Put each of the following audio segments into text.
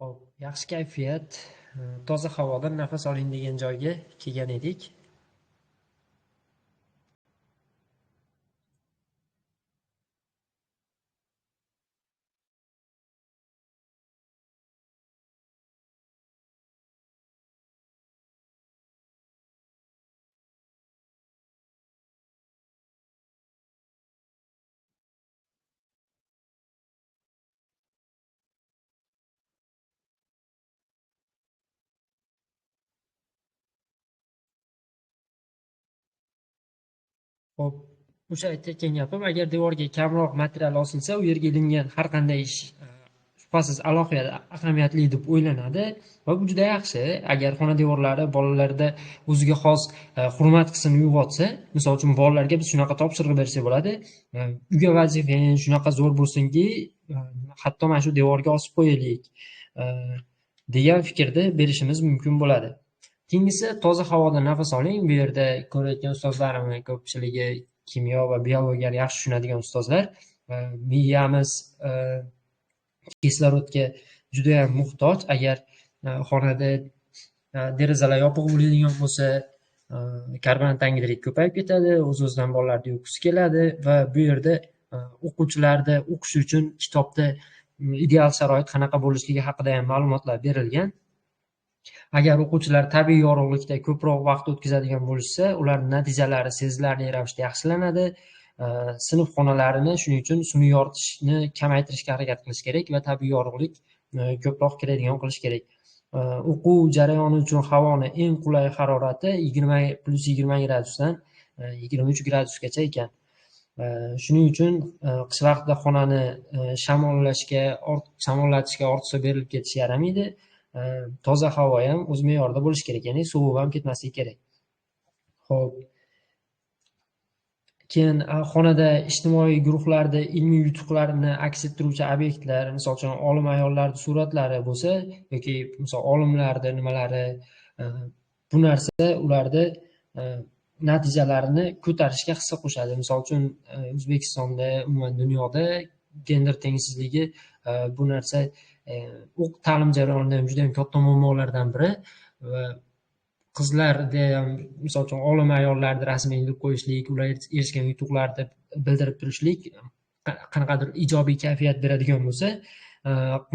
Hop, yaxshi kayfiyat, toza havodan nafas oling degan joyga kelgan edik. Hop, o'sha aytayotgan gapim, agar devorga kamroq material osilsa, u yerga ilingan har qanday ish shubhasiz alohida ahamiyatli deb o'ylanadi va bu juda yaxshi. Agar xona devorlari bolalarda o'ziga xos hurmat hissini uyg'otsa, misol uchun bolalarga biz shunaqa topshiriq bersak bo'ladi. Uyga vazifang shunaqa zo'r bo'lsinki, hatto mana shu devorga osib qo'yaylik degan fikrda berishimiz mumkin bo'ladi. Keyingisi, toza havoda nafas oling. Bu yerda ko'rayotgan ustozlarimni ko'pchiligi kimyo va biologiyani yaxshi tushunadigan ustozlar. Miyamiz kislorodga juda ham muhtoj. Agar xonada derazalar yopiq bo'ladigan bo'lsa, karbonat angidrid ko'payib ketadi, o'z-o'zidan bolalarda uyqusi keladi va bu yerda o'quvchilarda o'qish uchun kitobda ideal sharoit qanaqa bo'lishligi haqida ham ma'lumotlar berilgan. Agar o'quvchilar tabiiy yorug'likda ko'proq vaqt o'tkazadigan bo'lishsa, ularning natijalari sezilarli ravishda yaxshilanadi. Sinf xonalarini shuning uchun sun'iy yoritishni kamaytirishga harakat qilish kerak va tabiiy yorug'lik ko'proq kiradigan qilish kerak. O'quv jarayoni uchun havoni eng qulay harorati +20 gradusdan 23 gradusgacha ekan. Shuning uchun qish vaqtida xonani shamollatishga ortiqcha berilib ketishi yaramaydi. Toza havo ham o'z me'yorida bo'lishi kerak, ya'ni sovib ham ketmasligi kerak. Xo'p. Keyin xonada ijtimoiy guruhlarda ilmiy yutuqlarni aks ettiruvchi obyektlar, misol uchun olim ayollarning suratlari bo'lsa yoki misol olimlarning nimalari, bu narsa ularda natijalarini ko'tarishga hissa qo'shadi. Misol uchun O'zbekistonda, umuman dunyoda gender tengsizligi bu narsa ta'lim jarayonida ham juda ham katta muammolardan biri va qizlarda ham misol uchun olim ayollarni rasmiy ilib qo'yishlik, ular erishgan yutuqlarni bildirib turishlik qanaqadir ijobiy kayfiyat beradigan bo'lsa,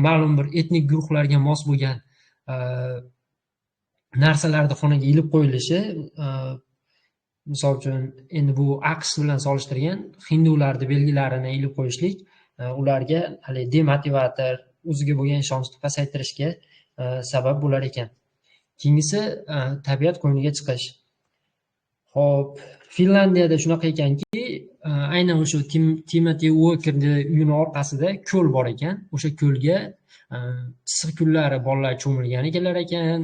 ma'lum bir etnik guruhlarga mos bo'lgan narsalarni xonaga ilib qo'yilishi, misol uchun endi bu AQSh bilan solishtirgan hindularni belgilarini ilib qo'yishlik ularga hali demotivator, o'ziga bo'lgan ishonchni pasaytirishga sabab bo'lar ekan. Keyingisi, tabiat qo'yniga chiqish. Xo'p, Finlandiyada shunaqa ekanki, aynan o'sha Timothy Walkerning uyini orqasida ko'l bor ekan. O'sha ko'lga issiq kunlari bolalar cho'milgan ekanlar ekan.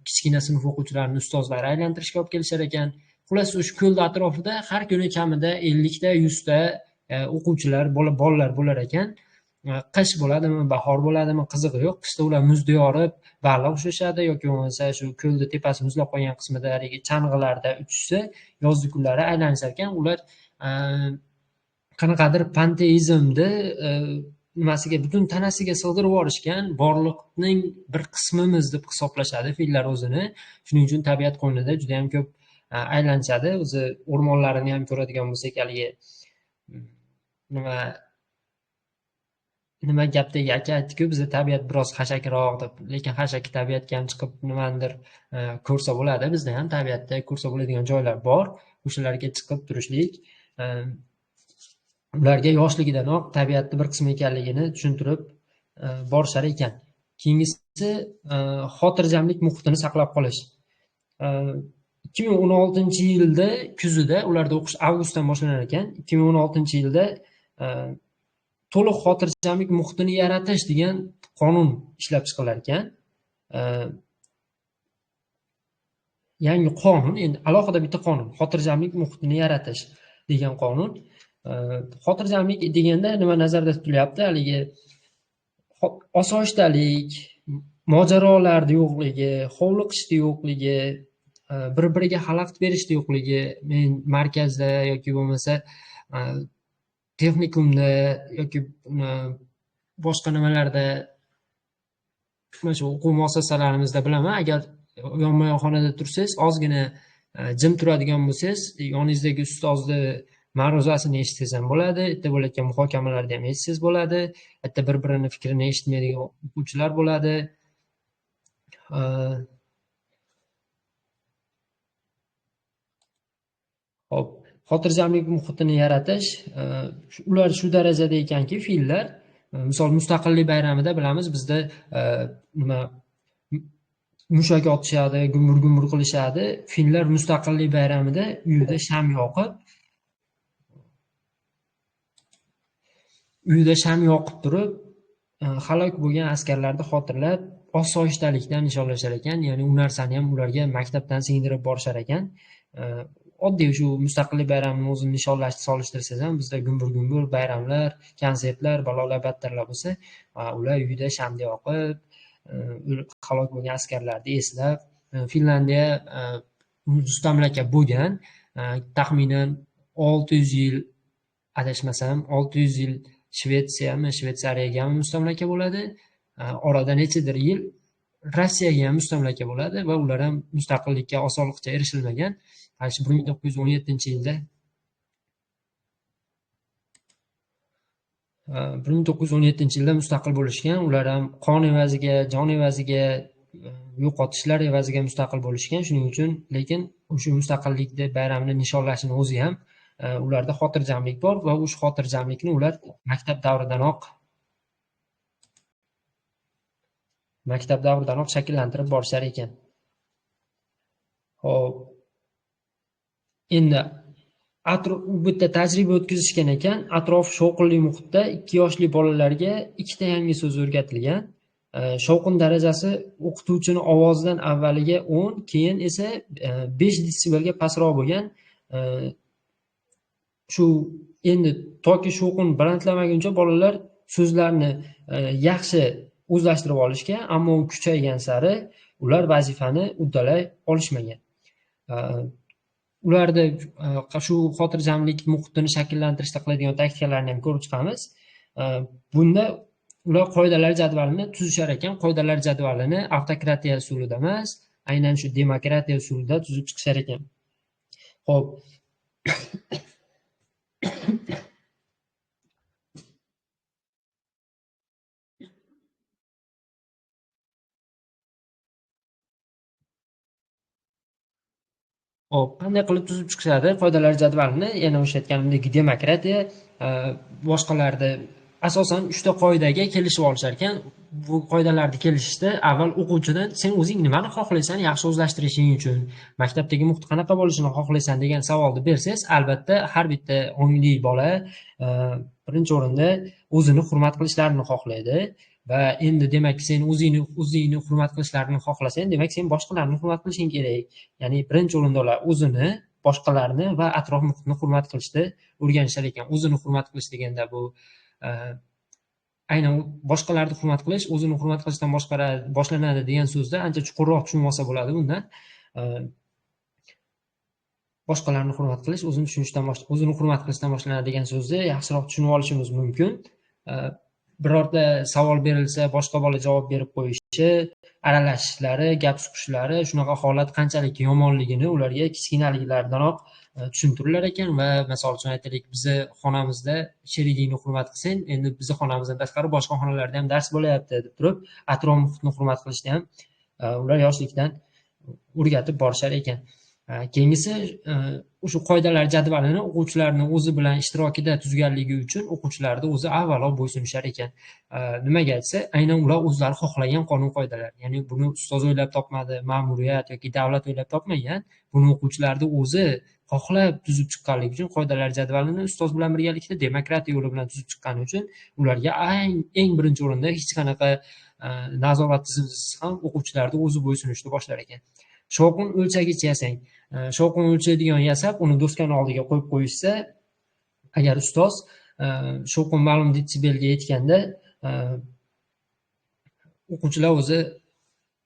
Kichkina sinf o'quvchilarini ustozlar aylantirishga olib kelishar ekan. Xullas, o'sha ko'lning atrofida har kuni kamida 50 ta, 100 ta o'quvchilar, bolalar bo'lar ekan. Qish bo'ladimi, bahor bo'ladimi, qizig'i yo'q. Qishda ular muzda yorib, baliq ushlashadi yoki bo'lmasa shu ko'lni tepasi muzlab qolgan qismida haligi chang'ilarda uchishsa, yozgi kunlari aylanishar ekan. Ular qanaqadir panteizmni nimasiga, butun tanasiga sig'dirib yuborishgan, borliqning bir qismimiz deb hisoblashadi fillar o'zini. Shuning uchun tabiat qo'ynida juda ham ko'p aylanishadi. O'zi o'rmonlarini ham ko'radigan bo'lsak, haligi nima gapdagi aka aytdi-ku, bizda tabiat biroz xashakroq deb, lekin xashaki tabiatga ham chiqib nimanidir ko'rsa bo'ladi. Bizda ham tabiatda ko'rsa bo'ladigan joylar bor. O'shalarga chiqib turishlik, ularga yoshligidanoq tabiatning bir qismi ekanligini tushuntirib borishar ekan. Keyingisi, xotirjamlik muhitini saqlab qolish. 2016-yilda kuzida, ularda o'qish avgustdan boshlanar ekan. 2016-yilda to'liq xotirjamlik muhitini yaratish degan qonun ishlab chiqilar ekan. Yangi qonun, endi alohida bitta qonun, xotirjamlik muhitini yaratish degan qonun. Xotirjamlik deganda nima nazarda tutilyapti? Haligi osoyishtalik, mojarolarning yo'qligi, hovliqishning yo'qligi, bir-biriga xalaqit berishning yo'qligi. Men markazda yoki bo'lmasa texnikumda yoki boshqa nimalarda mana shu o'quv muassasalarimizda bilaman, agar yonma-yon xonada tursangiz, ozgina jim turadigan bo'lsangiz, yoningizdagi ustozni ma'ruzasini eshitsangiz ham bo'ladi, yerda bo'layotgan muhokamalarni ham eshitsangiz bo'ladi, yerda bir-birini fikrini eshitmaydigan o'quvchilar bo'ladi. Hop, xotirjamlik muhitini yaratish, ular shu darajada ekanki, fillar, misol Mustaqillik bayramida bilamiz, bizda nima mushak otishadi, gumbur-gumbur qilishadi. Fillar Mustaqillik bayramida uyida sham yoqib turib, halok bo'lgan askarlarni xotirlab, osoyishtalikdan nishonlashar ekan. Ya'ni u narsani ham ularga maktabdan singdirib borishar ekan. Oddiy shu Mustaqillik bayramini o'zini nishonlashni solishtirsangiz ham, bizda gumbur-gumbur bayramlar, konsertlar, balolar battarlar bo'lsa, ular uyida shamni yoqib, halok bo'lgan askarlarni eslab, Finlandiya mustamlaka bo'lgan, taxminan 600 yil, adashmasam 600 yil Shvetsariyaga ham mustamlaka bo'ladi. Orada nechadir yil Rossiyaga ham mustamlaka bo'ladi va ular ham mustaqillikka osonlikcha erishilmagan. 1917-yilda 1917-yilda mustaqil bo'lishgan. Ular ham qon evaziga, jon evaziga, yo'qotishlar evaziga mustaqil bo'lishgan. Shuning uchun, lekin o'sha mustaqillik bayramini nishonlashning o'zi ham ularda xotirjamlik bor va o'sha xotirjamlikni ular maktab davridanoq shakllantirib borishar ekan. Hop. Endi bu yerda tajriba o'tkazishgan ekan. Atrof shovqinli muhitda 2 yoshli bolalarga 2 ta yangi so'z o'rgatilgan. Shovqin darajasi o'qituvchini ovozidan avvaliga 10, keyin esa 5 desibelga pastroq bo'lgan. Shu endi toki shovqin balandlamaguncha bolalar so'zlarni yaxshi o'zlashtirib olishgan, ammo kuchaygan sari ular vazifani uddalay olishmagan. Ularda shu xotirjamlik muhitini shakllantirishda qiladigan taktikalarni ham ko'rib chiqamiz. Bunda ular qoidalar jadvalini tuzishar ekan. Qoidalar jadvalini avtokratiya usulida emas, aynan shu demokratiya usulida tuzib chiqishar ekan. Xo'p. Hop, qanday qilib tuzib chiqishadi qoidalar jadvalini? Yana o'sha aytganimdek demokratiya, boshqalarni asosan 3 ta qoidaga kelishib olishar ekan. Bu qoidalarni kelishishda avval o'quvchidan sen o'zing nimani xohlaysan yaxshi o'zlashtirishing uchun, maktabdagi muhit qanaqa bo'lishini xohlaysan degan savolni bersangiz, albatta har bitta ongli bola birinchi o'rinda o'zini hurmat qilishlarini xohlaydi. Va endi demak sen o'zingni hurmat qilishlarini xohlasang, demak sen boshqalarni hurmat qilishing kerak. Ya'ni birinchi o'rinda ular o'zini, boshqalarni va atrof muhitni hurmat qilishni o'rganishar ekan. O'zini hurmat qilish deganda bu aynan boshqalarni hurmat qilish, o'zini hurmat qilishdan boshlanadi degan so'zda ancha chuqurroq tushunib olsa bo'ladi bundan. Boshqalarni hurmat qilish, o'zini hurmat qilishdan boshlanadi degan so'zni yaxshiroq tushunib olishimiz mumkin. Birorta savol berilsa, boshqa bola javob berib qo'yishi, aralashishlari, gap suqishlari, shunaqa holat qanchalik yomonligini ularga kichkinaliklardanoq tushuntirilar ekan. Va misol uchun aytaylik, bizni xonamizda sherigingni hurmat qilsang, endi bizni xonamizdan tashqari boshqa xonalarda ham dars bo'layapti deb turib, atrof muhitni hurmat qilishni ham ular yoshlikdan o'rgatib borishar ekan. Keyingisi o'sha qoidalar jadvalini o'quvchilarning o'zi bilan ishtirokida tuzganligi uchun o'quvchilarni o'zi avvalo bo'ysunishar ekan. Nimaga aytsa, aynan ular o'zlari xohlagan qonun qoidalar. Ya'ni buni ustoz o'ylab topmadi, ma'muriyat yoki davlat o'ylab topmagan. Buni o'quvchilarning o'zi xohlab tuzib chiqqanligi uchun qoidalar jadvalini ustoz bilan birgalikda demokratiya yo'li bilan tuzib chiqqani uchun ularga eng birinchi o'rinda hech qanaqa nazorat tizimsiz ham o'quvchilarning o'zi bo'ysunishni boshlar ekan. Shovqin o'lchagich yasang. Shovqin o'lchaydigan yasab, uni doskani oldiga qo'yib qo'yishsa, agar ustoz shovqin ma'lum desibelga yetganda o'quvchilar o'zi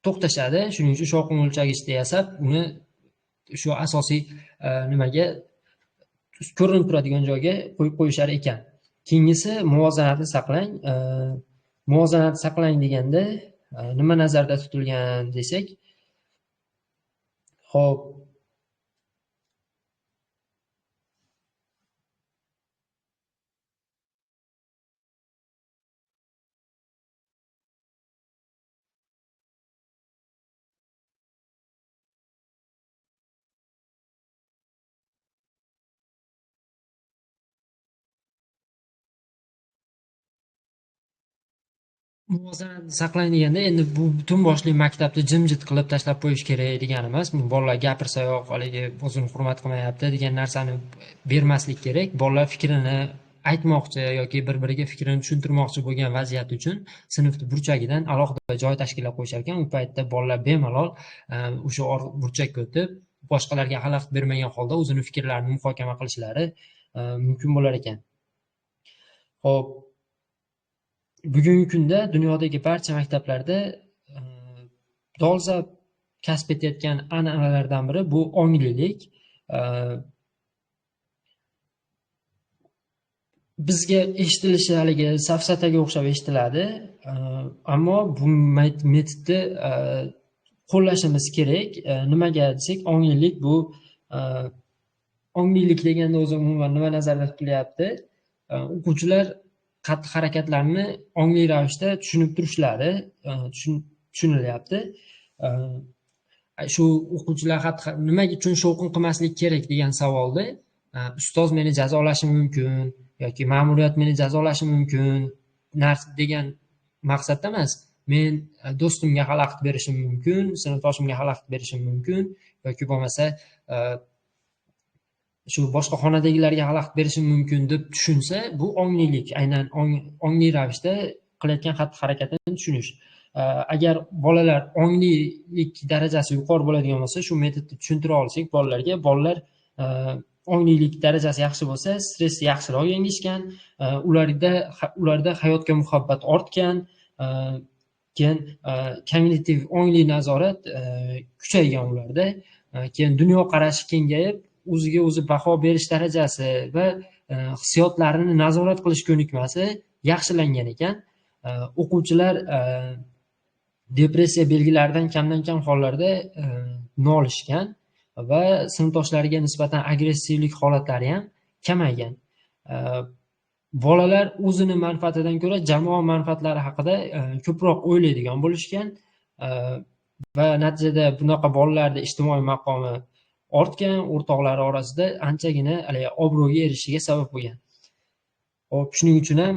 to'xtashadi. Shuning uchun shovqin o'lchagichni yasab, uni shu asosiy nimaga ko'rinib turadigan joyga qo'yib qo'yishar ekan. Keyingisi muvozanatni saqlang. Muvozanatni saqlang deganda nima nazarda tutilgan desak, hop, muvozanatni saqlang deganda, endi bu butun boshli maktabni jimjit qilib tashlab qo'yish kerak degani emas. Bolalar gapirsayoq haligi o'zini hurmat qilmayapti degan narsani bermaslik kerak. Bolalar fikrini aytmoqchi yoki bir-biriga fikrini tushuntirmoqchi bo'lgan vaziyat uchun sinfni burchagidan alohida joy tashkillab qo'yishar ekan. U paytda bolalar bemalol o'sha burchakka o'tib, boshqalarga xalaqit bermagan holda o'zini fikrlarini muhokama qilishlari mumkin bo'lar ekan. Xo'p, bugungi kunda dunyodagi barcha maktablarda dolzarb kasb etayotgan an'analardan biri bu onglilik. Bizga eshitilishi haligi safsataga o'xshab eshitiladi, ammo bu metodni qo'llashimiz kerak. Nimaga desak, onglilik bu onglilik deganda o'zi umuman nima nazarda tutilyapti? O'quvchilar xatti-harakatlarni ongli ravishda tushunib turishlari tushunilyapti. Shu o'quvchilar nima uchun shovqin qilmaslik kerak degan savolda ustoz meni jazolashi mumkin yoki ma'muriyat meni jazolashi mumkin degan maqsadda emas. Men do'stimga xalaqit berishim mumkin, sinfdoshimga xalaqit berishim mumkin yoki bo'lmasa shu boshqa xonadagilarga xalaqit berishim mumkin deb tushunsa, bu onglilik, aynan ongli ravishda qilayotgan xatti-harakatini tushunish. Agar bolalar onglilik darajasi yuqori bo'ladigan bo'lsa, shu metodni tushuntira olsak bolalarga, bolalar onglilik darajasi yaxshi bo'lsa, stress yaxshiroq yengishgan, ularda hayotga muhabbat ortgan, keyin kognitiv ongli nazorat kuchaygan ularda, keyin dunyoqarashi kengayib, o'ziga o'zi baho berish darajasi va hissiyotlarini nazorat qilish ko'nikmasi yaxshilangan ekan. O'quvchilar depressiya belgilaridan kamdan-kam hollarda nolishgan va sinfdoshlariga nisbatan agressivlik holatlari ham kamaygan. Bolalar o'zini manfaatidan ko'ra jamoa manfaatlari haqida ko'proq o'ylaydigan bo'lishgan va natijada bunaqa bolalarda ijtimoiy maqomi ortgan, o'rtoqlari orasida anchagina obro'ga erishishiga sabab bo'lgan. Hop, shuning uchun ham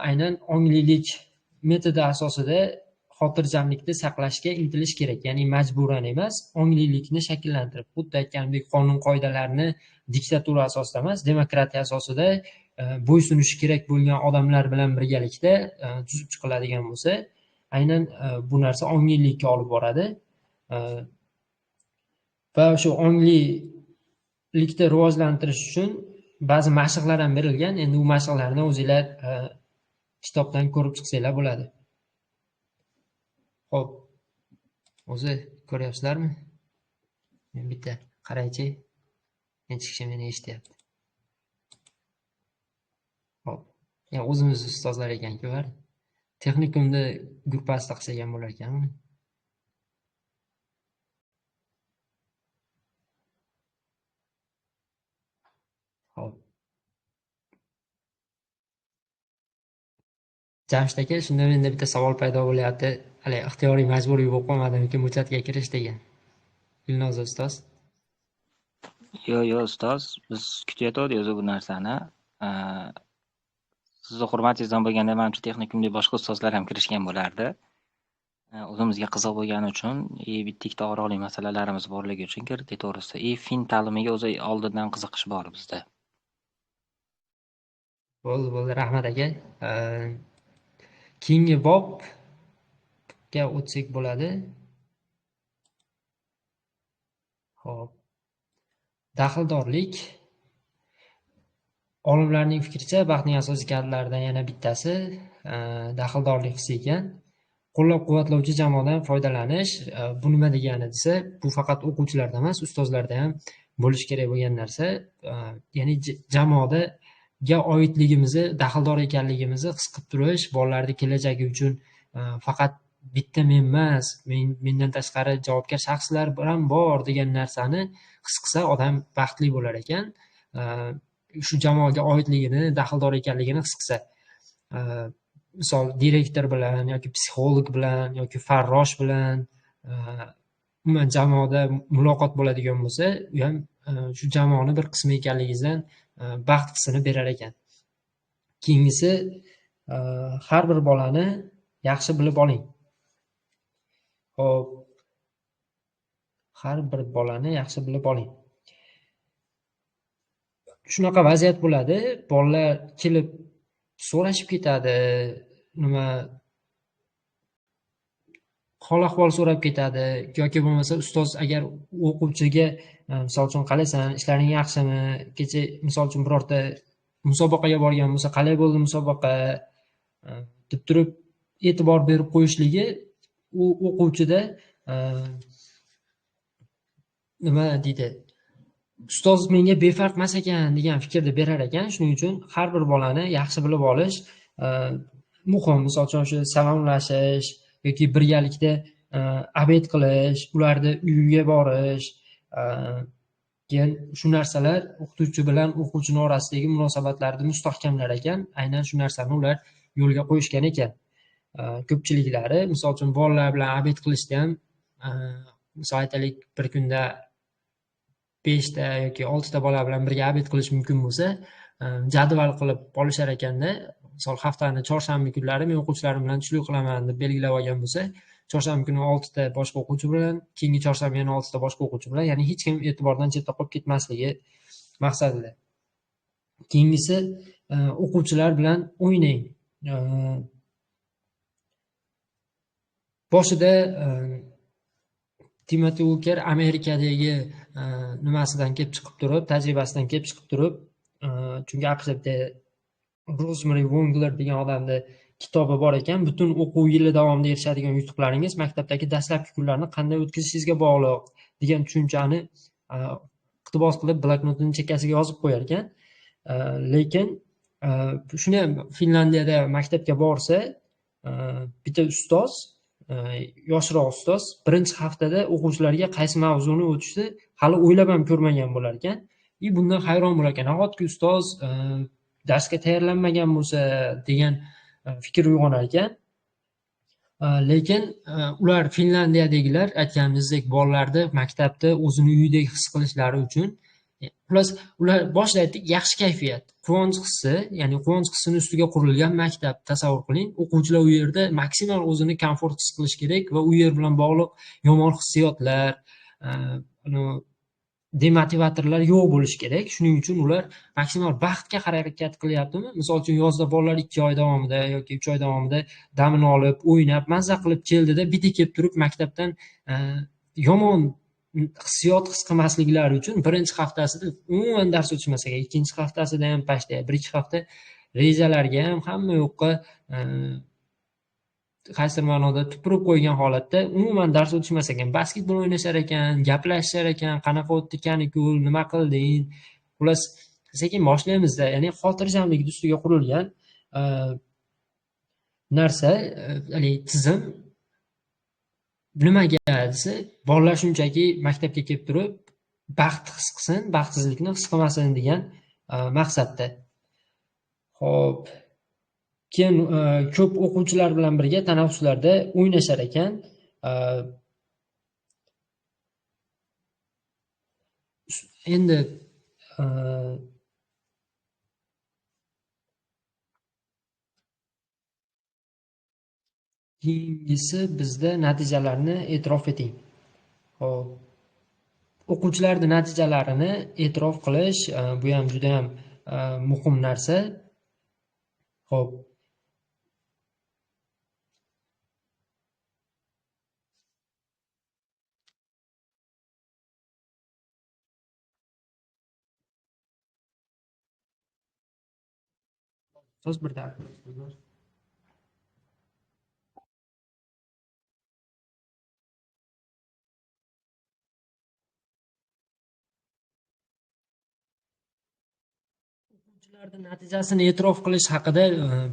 aynan onglilik metodi asosida xotirjamlikni saqlashga intilish kerak. Ya'ni majburan emas, onglilikni shakllantirib, xuddi aytganimdek qonun-qoidalarni diktatura asosida emas, demokratiya asosida bo'ysunishi kerak bo'lgan odamlar bilan birgalikda tuzib chiqiladigan bo'lsa, aynan bu narsa onglilikka olib boradi. Va shu onglilikni rivojlantirish uchun ba'zi mashqlar ham berilgan. Endi u mashqlarni o'zinglar kitobdan ko'rib chiqsanglar bo'ladi. Xo'p, o'zi ko'ryapsizlarmi? Men bitta qaraychi, necha kishi meni eshityapti. Xo'p, o'zimiz ustozlar ekan-ku, texnikumda gruppasida qilsak ham bo'lar ekan. Xo'p. Jamshid aka, shunda menda bitta savol paydo bo'lyapti. Hali ixtiyoriy majburiy bo'lib qolmadimki muchatga kirish degan. Gulnoza ustoz. Yo'q, ustoz, biz kutayotgandik o'zi bu narsani. Sizni hurmatingizdan bo'lganda, menimcha texnikumda boshqa ustozlar ham kirishgan bo'lardi. O'zimizga qiziq bo'lgani uchun, bitta ikkita og'riqli masalalarimiz borligi uchun kirdik to'g'risi. Fin ta'limiga o'zi oldindan qiziqish bor bizda. Bo'ldi, rahmat aka. Keyingi bobga o'tsak bo'ladi. Xo'p. Daxldorlik. Olimlarning fikricha, baxtning asosiy kalitlaridan yana bittasi daxldorlik hissi ekan. Qo'llab-quvvatlovchi jamoadan foydalanish. Bu nima degani desa, bu faqat o'quvchilarda emas, ustozlarda ham bo'lish kerak bo'lgan narsa. Ya'ni jamoada oidligimizni, daxldor ekanligimizni his qilib turish, bolalarning kelajagi uchun faqat bitta men emas, mendan tashqari javobgar shaxslar ham bor degan narsani his qilsa odam baxtli bo'lar ekan. Shu jamoaga oidligini, daxldor ekanligini his qilsa. Misol direktor bilan yoki psixolog bilan yoki farrosh bilan umuman jamoada muloqot bo'ladigan bo'lsa, u ham shu jamoani bir qismi ekanligingizdan baxt hissini berar ekan. Keyingisi, har bir bolani yaxshi bilib oling. Xo'p, har bir bolani yaxshi bilib oling. Shunaqa vaziyat bo'ladi, bolalar kelib so'rashib ketadi, nima hol-ahvol so'rab ketadi yoki bo'lmasa ustoz agar o'quvchiga misol uchun qalaysan, ishlaring yaxshimi, kecha misol uchun birorta musobaqaga borgan bo'lsa, qalay bo'ldi musobaqa deb turib e'tibor berib qo'yishligi u o'quvchida nima deydi, ustoz menga befarq emas ekan degan fikrni berar ekan. Shuning uchun har bir bolani yaxshi bilib olish muhim. Misol uchun shu salomlashish yoki birgalikda obed qilish, ularni uyiga borish, keyin shu narsalar o'qituvchi bilan o'quvchini orasidagi munosabatlarni mustahkamlar ekan. Aynan shu narsani ular yo'lga qo'yishgan ekan. Ko'pchiliklari misol uchun bolalar bilan obed qilishda ham misol aytaylik, bir kunda 5 ta yoki 6 ta bola bilan birga obed qilish mumkin bo'lsa, jadval qilib olishar ekanda. Misol haftani chorshanba kunlari men o'quvchilarim bilan tushlik qilaman deb belgilab olgan bo'lsa, chorshanba kuni 6 ta boshqa o'quvchi bilan, keyingi chorshanba yana 6 ta boshqa o'quvchi bilan, ya'ni hech kim e'tibordan chetda qolib ketmasligi maqsadida. Keyingisi, o'quvchilar bilan o'ynang. Boshida Timoti Uker Amerikadagi nimasidan kelib chiqib turib, tajribasidan kelib chiqib turib, chunki AQShda Rosemary Wongler degan odamni kitobi bor ekan, butun o'quv yili davomida erishadigan yutuqlaringiz maktabdagi dastlabki kunlarni qanday o'tkazishingizga bog'liq degan tushunchani iqtibos qilib bloknotining chekkasiga yozib qo'yar ekan. Lekin shuni ham Finlandiyada maktabga borsa, bitta ustoz, yoshroq ustoz birinchi haftada o'quvchilarga qaysi mavzuni o'tishni hali o'ylab ham ko'rmagan bo'lar ekan. Bundan hayron bo'lar ekan. Nahotki ustoz darsga tayyorlanmagan bo'lsa degan fikr uyg'onar ekan. Lekin ular Finlandiyadagilar aytganimizdek bolalarni maktabda o'zini uyidek his qilishlari uchun, plus ular boshida aytdik, yaxshi kayfiyat, quvonch hissi, ya'ni quvonch hissini ustiga qurilgan maktab tasavvur qiling. O'quvchilar u yerda maksimal o'zini komfort his qilish kerak va u yer bilan bog'liq yomon hissiyotlar, demotivatorlar yo'q bo'lishi kerak. Shuning uchun ular maksimal baxtga harakat qilyaptimi? Misol uchun yozda bolalar 2 oy davomida yoki 3 oy davomida damini olib, o'ynab, mazza qilib keldida, bitta kelib turib maktabdan yomon hissiyot his qilmasliklari uchun birinchi haftasida umuman dars o'tishmas ekan, ikkinchi haftasida ham pashta, 1-2 hafta rejalarga ham hamma yoqqa qaysidir ma'noda tupurib qo'ygan holatda umuman dars o'tishmas ekan. Basketbol o'ynashar ekan, gaplashishar ekan, qanaqa o'tdi kanikul, nima qilding. Xullas, sekin boshlaymizda, ya'ni xotirjamlik ustiga qurilgan narsa, ya'ni tizim nimaga desa, bolalar shunchaki maktabga kelib turib baxt his qilsin, baxtsizlikni his qilmasin degan maqsadda. Xo'p, keyin ko'p o'quvchilar bilan birga tanaffuslarda o'ynashar ekan. Endi keyingisi bizda natijalarni e'tirof eting. Xo'p, o'quvchilarning natijalarini e'tirof qilish bu ham juda ham muhim narsa. Xo'p, so'z bir daqiqa. O'quvchilarning natijasini e'tirof qilish haqida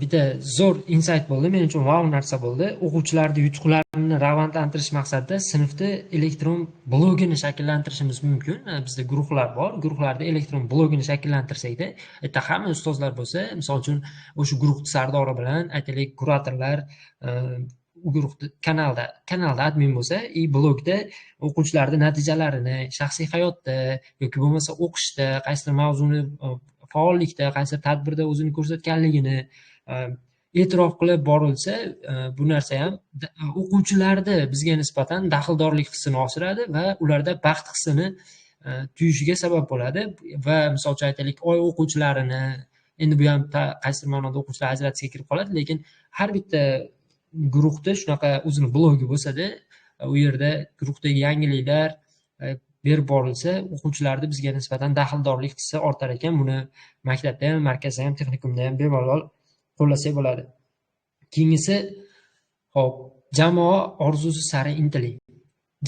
bitta zo'r insight bo'ldi. Men uchun wow narsa bo'ldi. O'quvchilarning yutuqlarini rag'batlantirish maqsadida sinfda elektron blogini shakllantirishimiz mumkin. Bizda guruhlar bor. Guruhlarda elektron blogini shakllantirsakda, erta hamma ustozlar bo'lsa, misol uchun o'sha guruh sardori bilan aytaylik kuratorlar u guruhda kanalda admin bo'lsa, blogda o'quvchilarning natijalarini, shaxsiy hayotda yoki bo'lmasa o'qishda, qaysidir mavzuni faollikda, qaysi tadbirda o'zini ko'rsatganligini e'tirof qilib borilsa, bu narsa ham o'quvchilarda bizga nisbatan daxldorlik hissini oshiradi va ularda baxt hissini tuyishiga sabab bo'ladi. Va misol uchun aytaylik, oy o'quvchilarini, endi bu ham qaysidir ma'noda o'quvchilar ajratishga kirib qoladi, lekin har bitta guruhda shunaqa o'zini blogi bo'lsa-da, u yerda guruhdagi yangiliklar berib borilsa, o'quvchilarni bizga nisbatan daxldorlik hissi ortar ekan. Buni maktabda ham, markazda ham, texnikumda ham bemalol qo'llasak bo'ladi. Keyingisi, hop, jamoa orzusi sari intiling.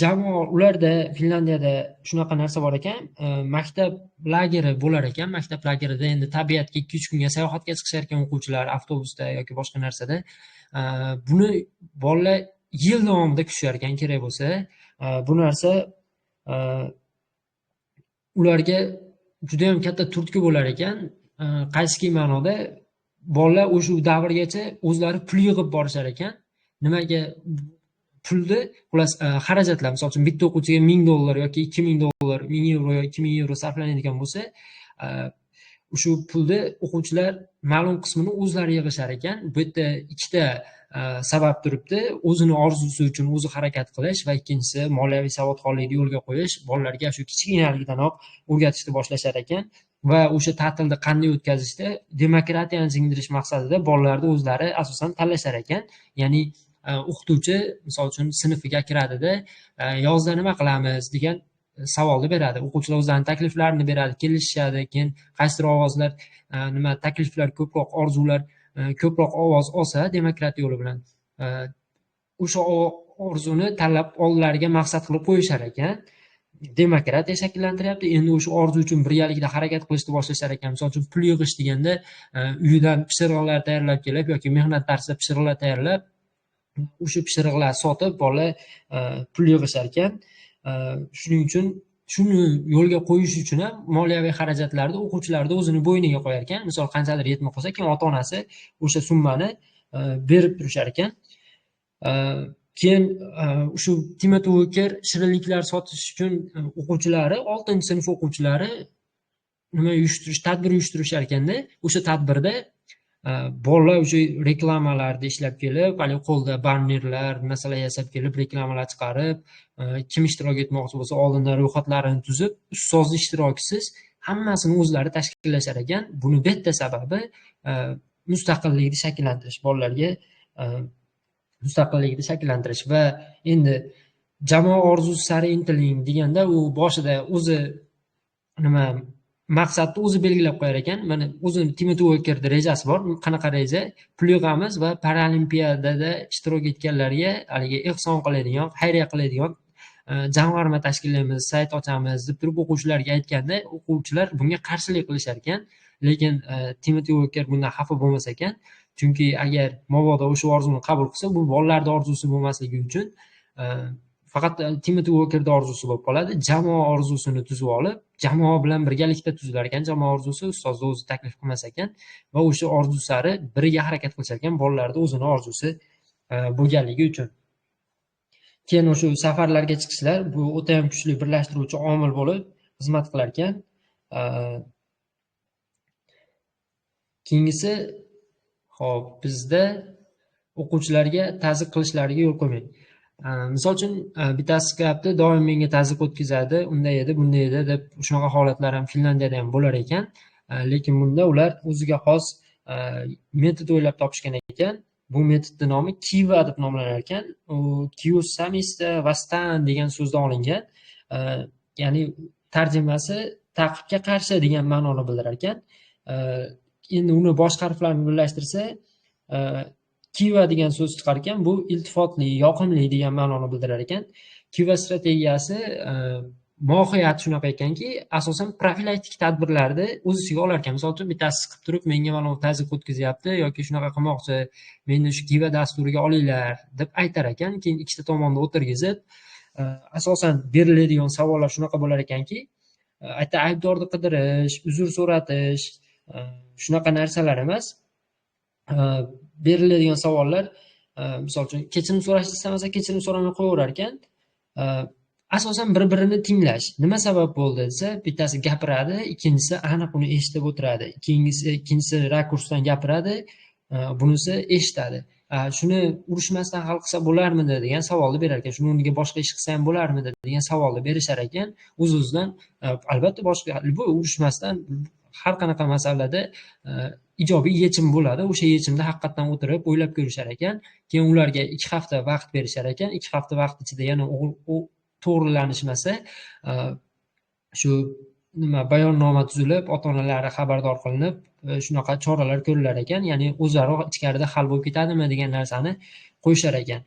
Jamoa, ularda Finlandiyada shunaqa narsa bor ekan, maktab lageri bo'lar ekan. Maktab lagerida endi tabiatga 2-3 kunga sayohatga chiqishar ekan o'quvchilar avtobusda yoki boshqa narsada. Buni bolalar yil davomida kutishar ekan kerak bo'lsa. Bu narsa ularga juda ham katta turtki bo'lar ekan. Qaysi ma'noda bolalar o'sha davrgacha o'zlari pul yig'ib borishar ekan. Nimaga pulni, xullas xarajatlar, misol uchun bitta o'quvchiga $1000 yoki $2000, €1000 yoki €2000 sarflanadigan bo'lsa, shu pulni o'quvchilar ma'lum qismini o'zlari yig'ishar ekan. Bu yerda ikkita sabab turibdi. O'zini orzusi uchun o'zi harakat qilish va ikkinchisi moliyaviy savodxonlikni yo'lga qo'yish. Bolalarga shu kichkinaligidanoq o'rgatishni boshlashar ekan va o'sha ta'tilni qanday o'tkazishda demokratiyani singdirish maqsadida bolalarni o'zlari asosan tanlashar ekan. Ya'ni o'qituvchi misol uchun sinfiga kiradida, yozda nima qilamiz degan savolni beradi. O'quvchilar o'zlarining takliflarini beradi, kelishishadi. Keyin qaysidir ovozlar, takliflar ko'proq, orzular ko'proq ovoz olsa demokratiya yo'li bilan o'sha orzuni tanlab oldilariga maqsad qilib qo'yishar ekan. Demokratiya shakllantiryapti. Endi o'sha orzu uchun birgalikda harakat qilishni boshlashar ekan. Misol uchun pul yig'ish deganda, uyidan pishiriqlar tayyorlab kelib yoki mehnat darsida pishiriqlar tayyorlab, o'sha pishiriqlar sotib bolalar pul yig'ishar ekan. Shuning uchun shuni yo'lga qo'yish uchun ham moliyaviy xarajatlarni o'quvchilarni o'zini bo'yniga qo'yar ekan. Misol qanchadir yetmay qolsa, keyin ota-onasi o'sha summani berib turishar ekan. Keyin shu Timothy Walker shirinliklar sotish uchun o'quvchilari, 6-sinf o'quvchilari tadbir uyushtirishar ekanda, o'sha tadbirda bolalar o'sha reklamalarni ishlab kelib, hali qo'lda bannerlar, masalan yasab kelib, reklamalar chiqarib, kim ishtirok etmoqchi bo'lsa, oldindan ro'yxatlarini tuzib, ustozning ishtirokisiz hammasini o'zlari tashkillashar ekan. Buni bitta sababi mustaqillikni shakllantirish, bolalarga mustaqillikni shakllantirish. Va endi jamoa orzusi sari intiling deganda, u boshida o'zi maqsadni o'zi belgilab qo'yar ekan. Mana o'zini Timothy Walkerning rejasi bor. Qanaqa reja? Pul yig'amiz va Paralimpiyadada ishtirok etganlarga haligi ehson qiladigan, xayriya qiladigan jamg'arma tashkillaymiz, sayt ochamiz deb turib o'quvchilarga aytganda, o'quvchilar bunga qarshilik qilishar ekan. Lekin Timothy Walker bundan xafa bo'lmas ekan. Chunki agar mabodo o'sha orzuni qabul qilsa, bu bolalarning orzusi bo'lmasligi uchun faqat Timothy Walkerning orzusi bo'lib qoladi. Jamoa orzusini tuzib olib, jamoa bilan birgalikda tuzilar ekan. Jamoa orzusi ustozda o'zi taklif qilmas ekan va o'sha orzu sari biriga harakat qilishar ekan, bolalarning o'zini orzusi bo'lganligi uchun. Keyin o'sha safarlarga chiqishlar, bu o'ta ham kuchli birlashtiruvchi omil bo'lib xizmat qilar ekan. Keyingisi, hop, bizda o'quvchilarga ta'zyiq qilishlariga yo'l qo'ymang. Misol uchun bittasi qilyapti, doim menga ta'zyiq o'tkazadi, unday edi, bunday edi deb shunaqa holatlar ham Finlandiyada ham bo'lar ekan. Lekin bunda ular o'ziga xos metod o'ylab topishgan ekan. Bu metodning nomi Kiva deb nomlanar ekan. U Kiyosamista Vastan degan so'zdan olingan. Ya'ni tarjimasi ta'qibga qarshi degan ma'noni bildirar ekan. Endi uni boshqa harflarni birlashtirsa, Kiva degan so'z chiqar ekan. Bu iltifotli, yoqimli degan ma'noni bildirar ekan. Kiva strategiyasi mohiyati shunaqa ekanki, asosan profilaktik tadbirlarni o'z ichiga olar ekan. Misol uchun bittasi siqib turib, menga mana bu tazyiq o'tkazyapti yoki shunaqa qilmoqchi, meni shu Kiva dasturiga olinglar deb aytar ekan. Keyin ikkita tomonni o'tirgizib, asosan beriladigan savollar shunaqa bo'lar ekanki, ayta aybdorni qidirish, uzr so'ratish, shunaqa narsalar emas. Beriladigan savollar, misol uchun kechirim so'rashni istamasa kechirim so'ramay qo'yaverar ekan. Asosan bir-birini tinglash. Nima sabab bo'ldi desa, bittasi gapiradi, ikkinchisi aniq uni eshitib o'tiradi. Ikkinchisi rakursdan gapiradi, bunisi eshitadi. Shuni urushmasdan hal qilsa bo'larmidi degan savolni berar ekan. Shuni o'rniga boshqa ish qilsa ham bo'larmidi degan savolni berishar ekan. O'z-o'zidan albatta boshqa bu urushmasdan har qanaqa masalada ijobiy yechim bo'ladi. O'sha yechimda haqiqatdan o'tirib o'ylab ko'rishar ekan. Keyin ularga 2 hafta vaqt berishar ekan. 2 hafta vaqt ichida yana to'g'rilanishmasa, shu bayonnoma tuzilib, ota-onalari xabardor qilinib, shunaqa choralar ko'rilar ekan. Ya'ni o'zaro ichkarida hal bo'lib ketadimi degan narsani qo'yishar ekan.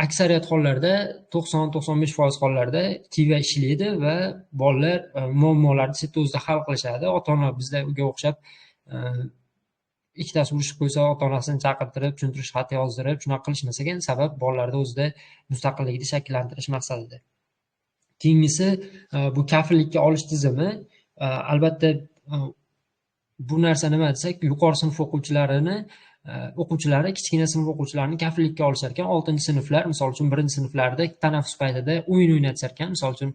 Aksariyat hollarda 90-95% hollarda Kiva ishlaydi va bolalar muammolarni chet o'zida hal qilishadi. Ota-ona bizga o'xshab ikkitasi urushib qo'ysa, ota-onasini chaqirtirib, tushuntirish xati yozdirib, shunaqa qilishmas ekan. Sabab bolalarda o'zida mustaqillikni shakllantirish maqsadida. Keyingisi bu kafillikka olish tizimi. Albatta bu narsa nima desak, yuqori sinf o'quvchilari kichkina sinf o'quvchilarini kafillikka olishar ekan. 6-sinflar, misol uchun 1-sinflarda tanaffus paytida o'yin o'ynatishar ekan. Misol uchun,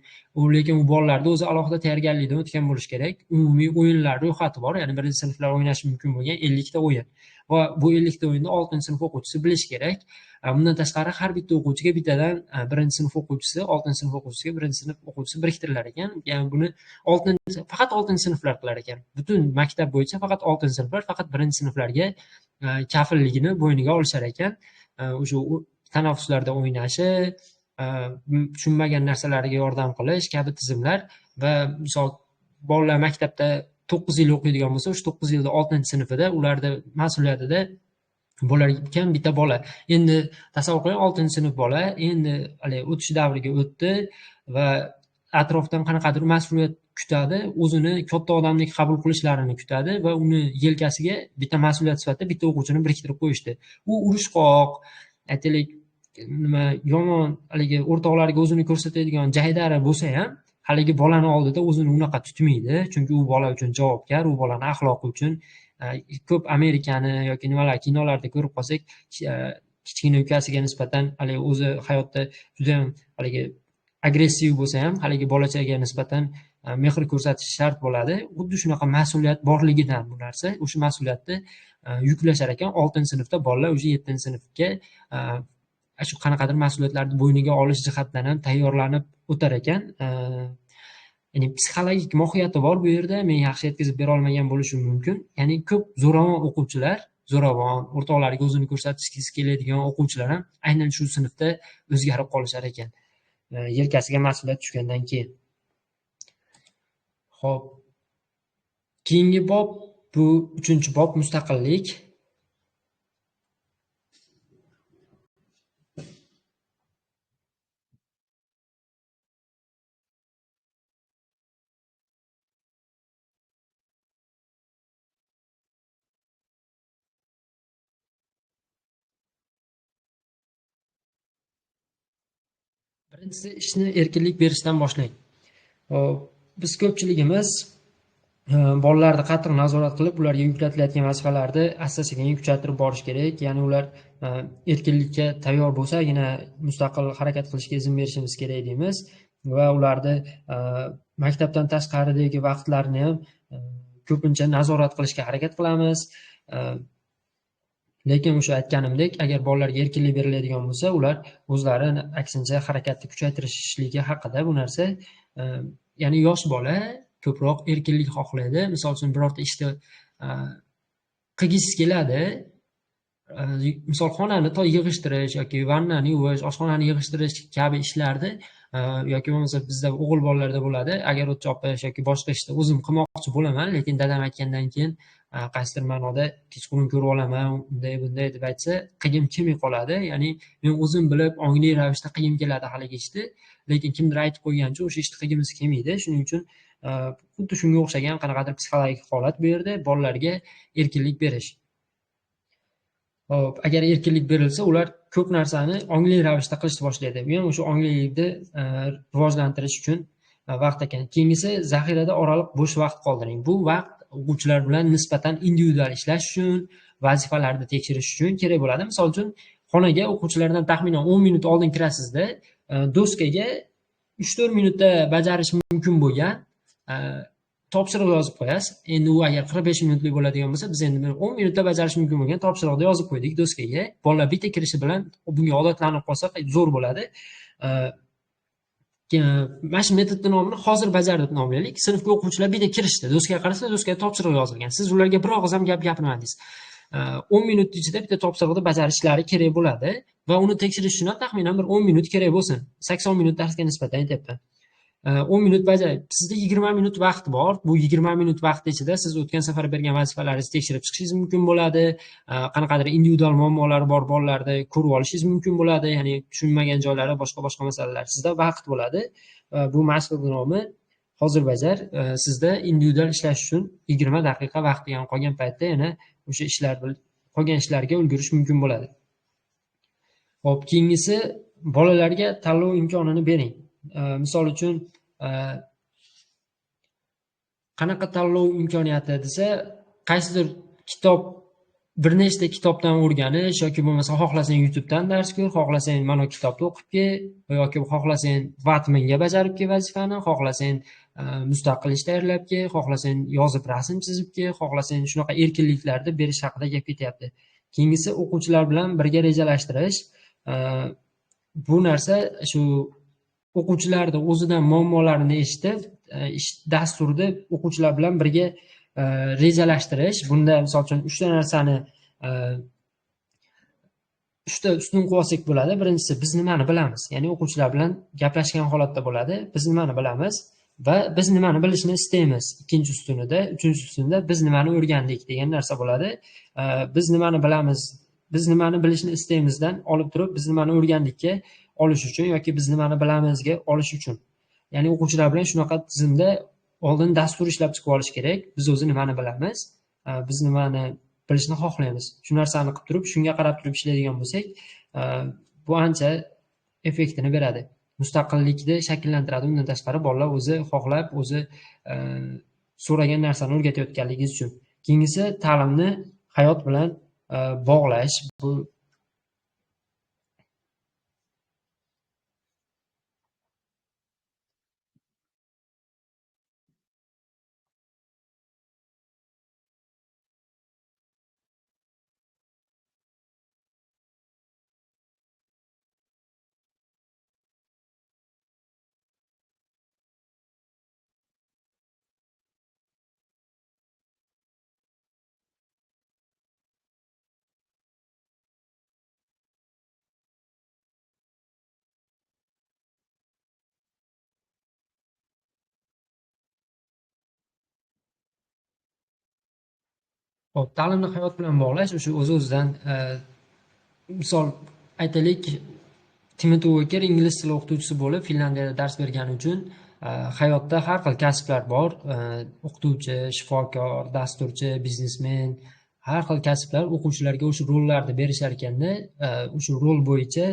lekin u bolalarda o'zi alohida tayyorgarlikdan o'tgan bo'lish kerak. Umumiy o'yinlar ro'yxati bor, ya'ni 1-sinflar o'ynashi mumkin bo'lgan 50 ta o'yin. Va bu 50 ta o'yinni 6-sinf o'quvchisi bilish kerak. Bundan tashqari har bitta o'quvchiga bittadan 1-sinf o'quvchisi 6-sinf o'quvchisiga 1-sinf o'quvchisi biriktirilar ekan. Ya'ni buni faqat 6-sinflar qilar ekan. Butun maktab bo'yicha faqat 6-sinflar, faqat 1-sinflarga kafilligini bo'yniga olishar ekan. O'sha tanaffuslarda o'ynashi, tushunmagan narsalariga yordam qilish kabi tizimlar va misol bolalar maktabda 9 yil o'qiydigan bo'lsa, o'sha 9 yilda 6-sinfida ularda mas'uliyatida bo'lar ekan bitta bola. Endi tasavvur qiling, 6-sinf bola endi o'tish davriga o'tdi va atrofdan qanaqadir mas'uliyat kutadi, o'zini katta odamdek qabul qilishlarini kutadi va uni yelkasiga bitta mas'uliyat sifatida bitta o'quvchini biriktirib qo'yishdi. U urushqoq, aytaylik, yomon haligi o'rtoqlariga o'zini ko'rsatadigan jaydari bo'lsa ham, haligi bolani oldida o'zini unaqa tutmaydi, chunki u bola uchun javobgar, u bolani axloqi uchun. Ko'p Amerikani yoki nimalar kinolarda ko'rib qolsak, kichkina ukasiga nisbatan haligi o'zi hayotda juda ham haligi agressiv bo'lsa ham, haligi bolachaga nisbatan mehr ko'rsatish shart bo'ladi. Xuddi shunaqa mas'uliyat borligidan bu narsa, o'sha mas'uliyatni yuklashar ekan. 6-sinfda bolalar o'sha 7-sinfga shu qanaqadir mas'uliyatlarni bo'yniga olish jihatdan ham tayyorlanib o'tar ekan. Ya'ni psixologik mohiyati bor bu yerda. Men yaxshi yetkazib bera olmagan bo'lishim mumkin. Ya'ni ko'p zo'ravon o'quvchilar, zo'ravon, o'rtoqlariga o'zini ko'rsatishgisi keladigan o'quvchilar ham aynan shu sinfda o'zgarib qolishar ekan. Yelkasiga mas'uliyat tushgandan keyin. Xo'p. Keyingi bob bu 3-bob mustaqillik. Birinchisi ishni erkinlik berishdan boshlang. Biz ko'pchiligimiz bolalarni qattiq nazorat qilib, ularga yuklatilayotgan vazifalarni asta-sekin kuchaytirib borish kerak. Ya'ni ular erkinlikka tayyor bo'lsagina mustaqil harakat qilishga izn berishimiz kerak deymiz va ularni maktabdan tashqaridagi vaqtlarini ham ko'pincha nazorat qilishga harakat qilamiz. Lekin o'sha aytganimdek, agar bolalarga erkinlik beriladigan bo'lsa, ular o'zlari aksincha harakatni kuchaytirishligi haqida bu narsa, ya'ni yosh bola ko'proq erkinlik xohlaydi. Misol uchun birorta ishni qilgisi keladi. Misol xonani yig'ishtirish yoki vannani yuvish, oshxonani yig'ishtirish kabi ishlarni yoki bo'lmasa bizda o'g'il bolalarda bo'ladi. Agar o'tchopish yoki boshqa ishni o'zim qilmoqchi bo'laman, lekin dadam aytgandan keyin qaysidir ma'noda kechqurun ko'rib olaman, unday bunday deb aytsa, qilgim kelmay qoladi. Ya'ni men o'zim bilib ongli ravishda qilgim keladi haligi ishni, lekin kimdir aytib qo'ygancha o'sha ishni qilgimiz kelmaydi. Shuning uchun xuddi shunga o'xshagan qanaqadir psixologik holat bu yerda bolalarga erkinlik berish. Hop, agar erkinlik berilsa, ular ko'p narsani ongli ravishda qilishni boshlaydi. Bu ham o'sha onglilikni rivojlantirish uchun vaqt ekan. Keyingisi, zaxirada oraliq bo'sh vaqt qoldiring. Bu vaqt o'quvchilar bilan nisbatan individual ishlash uchun, vazifalarni tekshirish uchun kerak bo'ladi. Misol uchun, xonaga o'quvchilardan taxminan 10 minut oldin kirasizda, doskaga 3-4 minutda bajarish mumkin bo'lgan topshiriq yozib qo'yasiz. Endi u agar 45 minutlik bo'ladigan bo'lsa, biz endi 10 minutda bajarish mumkin bo'lgan topshiriqni yozib qo'ydik doskaga. Bolalar bitta kirishi bilan bunga odatlanib qolsa zo'r bo'ladi. Mana shu metodning nomini hozir bajar deb nomlaylik. Sinfga o'quvchilar bitta kirishdi, doskaga qarasa, doskaga topshiriq yozilgan. Siz ularga bir og'iz ham gap gapirmadingiz. 10 minut ichida bitta topshiriqni bajarishlari kerak bo'ladi va uni tekshirish uchun ham taxminan bir 10 minut kerak bo'lsin. 80 minut darsga nisbatan aytyapman. 10 minut bajarib, sizda 20 minut vaqt bor. Bu 20 minut vaqt ichida siz o'tgan safar bergan vazifalaringizni tekshirib chiqishingiz mumkin bo'ladi. Qanaqadir individual muammolari bor bolalarda ko'rib olishingiz mumkin bo'ladi. Ya'ni tushunmagan joylari, boshqa masalalar. Sizda vaqt bo'ladi. Bu mashg'ulot nomi hozir bajar. Sizda individual ishlash uchun 20 daqiqa vaqti ham qolgan paytda yana o'sha ishlar qolgan ishlarga ulgurish mumkin bo'ladi. Xo'p, keyingisi bolalarga tanlov imkonini bering. Misol uchun qanaqa tanlov imkoniyati desa, qaysidir kitob, bir nechta kitobdan o'rganish yoki bo'lmasa xohlasang YouTubedan dars ko'r, xohlasang mana kitobni o'qib kel, yoki xohlasang vatmanga bajarib kel vazifani, xohlasang mustaqil ish tayyorlab kel, xohlasang yozib rasm chizib kel, xohlasang shunaqa erkinliklarni berish haqida gap ketyapti. Keyingisi o'quvchilar bilan birga rejalashtirish. Bu narsa shu o'quvchilarni o'zidan muammolarini eshitib, dasturda o'quvchilar bilan birga rejalashtirish. Bunda misol uchun 3 ta narsani 3 ta ustun qo'ysak bo'ladi. Birinchisi, biz nimani bilamiz? Ya'ni o'quvchilar bilan gaplashgan holatda bo'ladi. Biz nimani bilamiz va biz nimani bilishni istaymiz. Ikkinchi ustunida, uchinchi ustunida biz nimani o'rgandik degan narsa bo'ladi. Biz nimani bilamiz, biz nimani bilishni istaymizdan olib turib, biz nimani o'rgandikka olish uchun yoki biz nimani bilamizga olish uchun. Ya'ni o'quvchilar bilan shunaqa tizimda oldin dastur ishlab chiqib olish kerak. Biz o'zi nimani bilamiz, biz nimani bilishni xohlaymiz. Shu narsani qilib turib, shunga qarab turib ishlaydigan bo'lsak, bu ancha effektini beradi. Mustaqillikni shakllantiradi. Undan tashqari bolalar o'zi xohlab, o'zi so'ragan narsani o'rgatayotganligingiz uchun. Keyingisi, ta'limni hayot bilan bog'lash. Bu Xo'p, ta'limni hayot bilan bog'lash o'sha o'z-o'zidan misol aytaylik, Timothy Walker ingliz tili o'qituvchisi bo'lib, Finlandiyada dars bergani uchun hayotda har xil kasblar bor. O'qituvchi, shifokor, dasturchi, biznesmen, har xil kasblar o'quvchilarga o'sha rollarni berishar ekanda, o'sha rol bo'yicha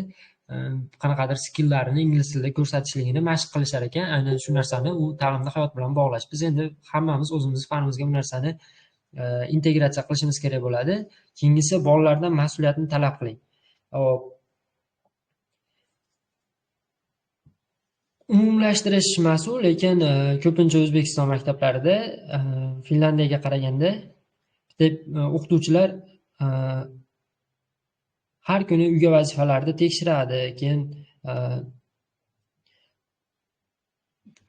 qanaqadir skilllarini ingliz tilida ko'rsatishligini mashq qilishar ekan. Aynan shu narsani u ta'limni hayot bilan bog'lash. Biz endi hammamiz o'zimiz fanimizga bu narsani integratsiya qilishimiz kerak bo'ladi. Keyingisi, bolalardan mas'uliyatni talab qiling. Umumlashtirish mas'ul, lekin ko'pincha O'zbekiston maktablarida Finlandiyaga qaraganda o'qituvchilar har kuni uyga vazifalarni tekshiradi, keyin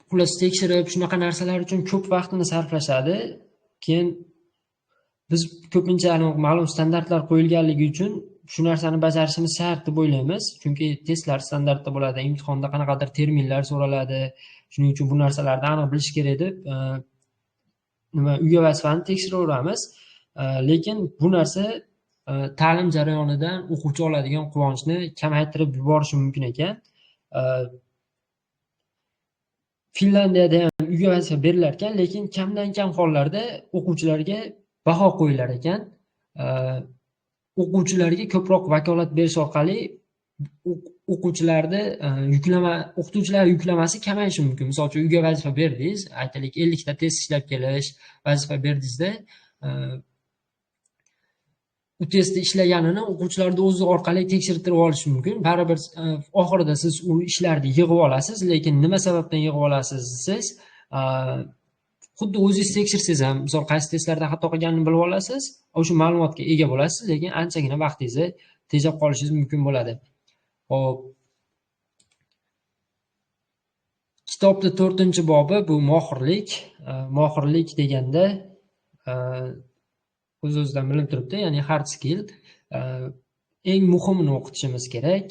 xullas tekshirib shunaqa narsalar uchun ko'p vaqtini sarflashadi. Keyin biz ko'pincha ma'lum standartlar qo'yilganligi uchun shu narsani bajarishimiz shart deb o'ylaymiz. Chunki testlar standartda bo'ladi, imtihonda qanaqadir terminlar so'raladi. Shuning uchun bu narsalarni aniq bilish kerak deb uyga vazifani tekshiraveramiz. Lekin bu narsa ta'lim jarayonidan o'quvchi oladigan quvonchni kamaytirib yuborishi mumkin ekan. Finlandiyada ham uyga vazifa berilar ekan, lekin kamdan kam hollarda o'quvchilarga baho qo'yilar ekan. O'quvchilarga ko'proq vakolat berish orqali o'qituvchilar yuklamasi kamayishi mumkin. Misol uchun uyga vazifa berdingiz, aytaylik 50 ta test ishlab kelish vazifa berdingizda, u testni ishlaganini o'quvchilarni o'zi orqali tekshirtirib olish mumkin. Baribir oxirida siz u ishlarni yig'ib olasiz, lekin nima sababdan yig'ib olasiz desangiz, xuddi o'zingiz tekshirsangiz ham, misol qaysi testlarda xato qilganini bilib olasiz, o'sha ma'lumotga ega bo'lasiz, lekin anchagina vaqtingizni tejab qolishingiz mumkin bo'ladi. Hop. Kitobning 4-bobi bu mohirlik. Mohirlik deganda o'z-o'zidan bilinib turibdi, ya'ni hard skill. Eng muhimini o'qitishimiz kerak.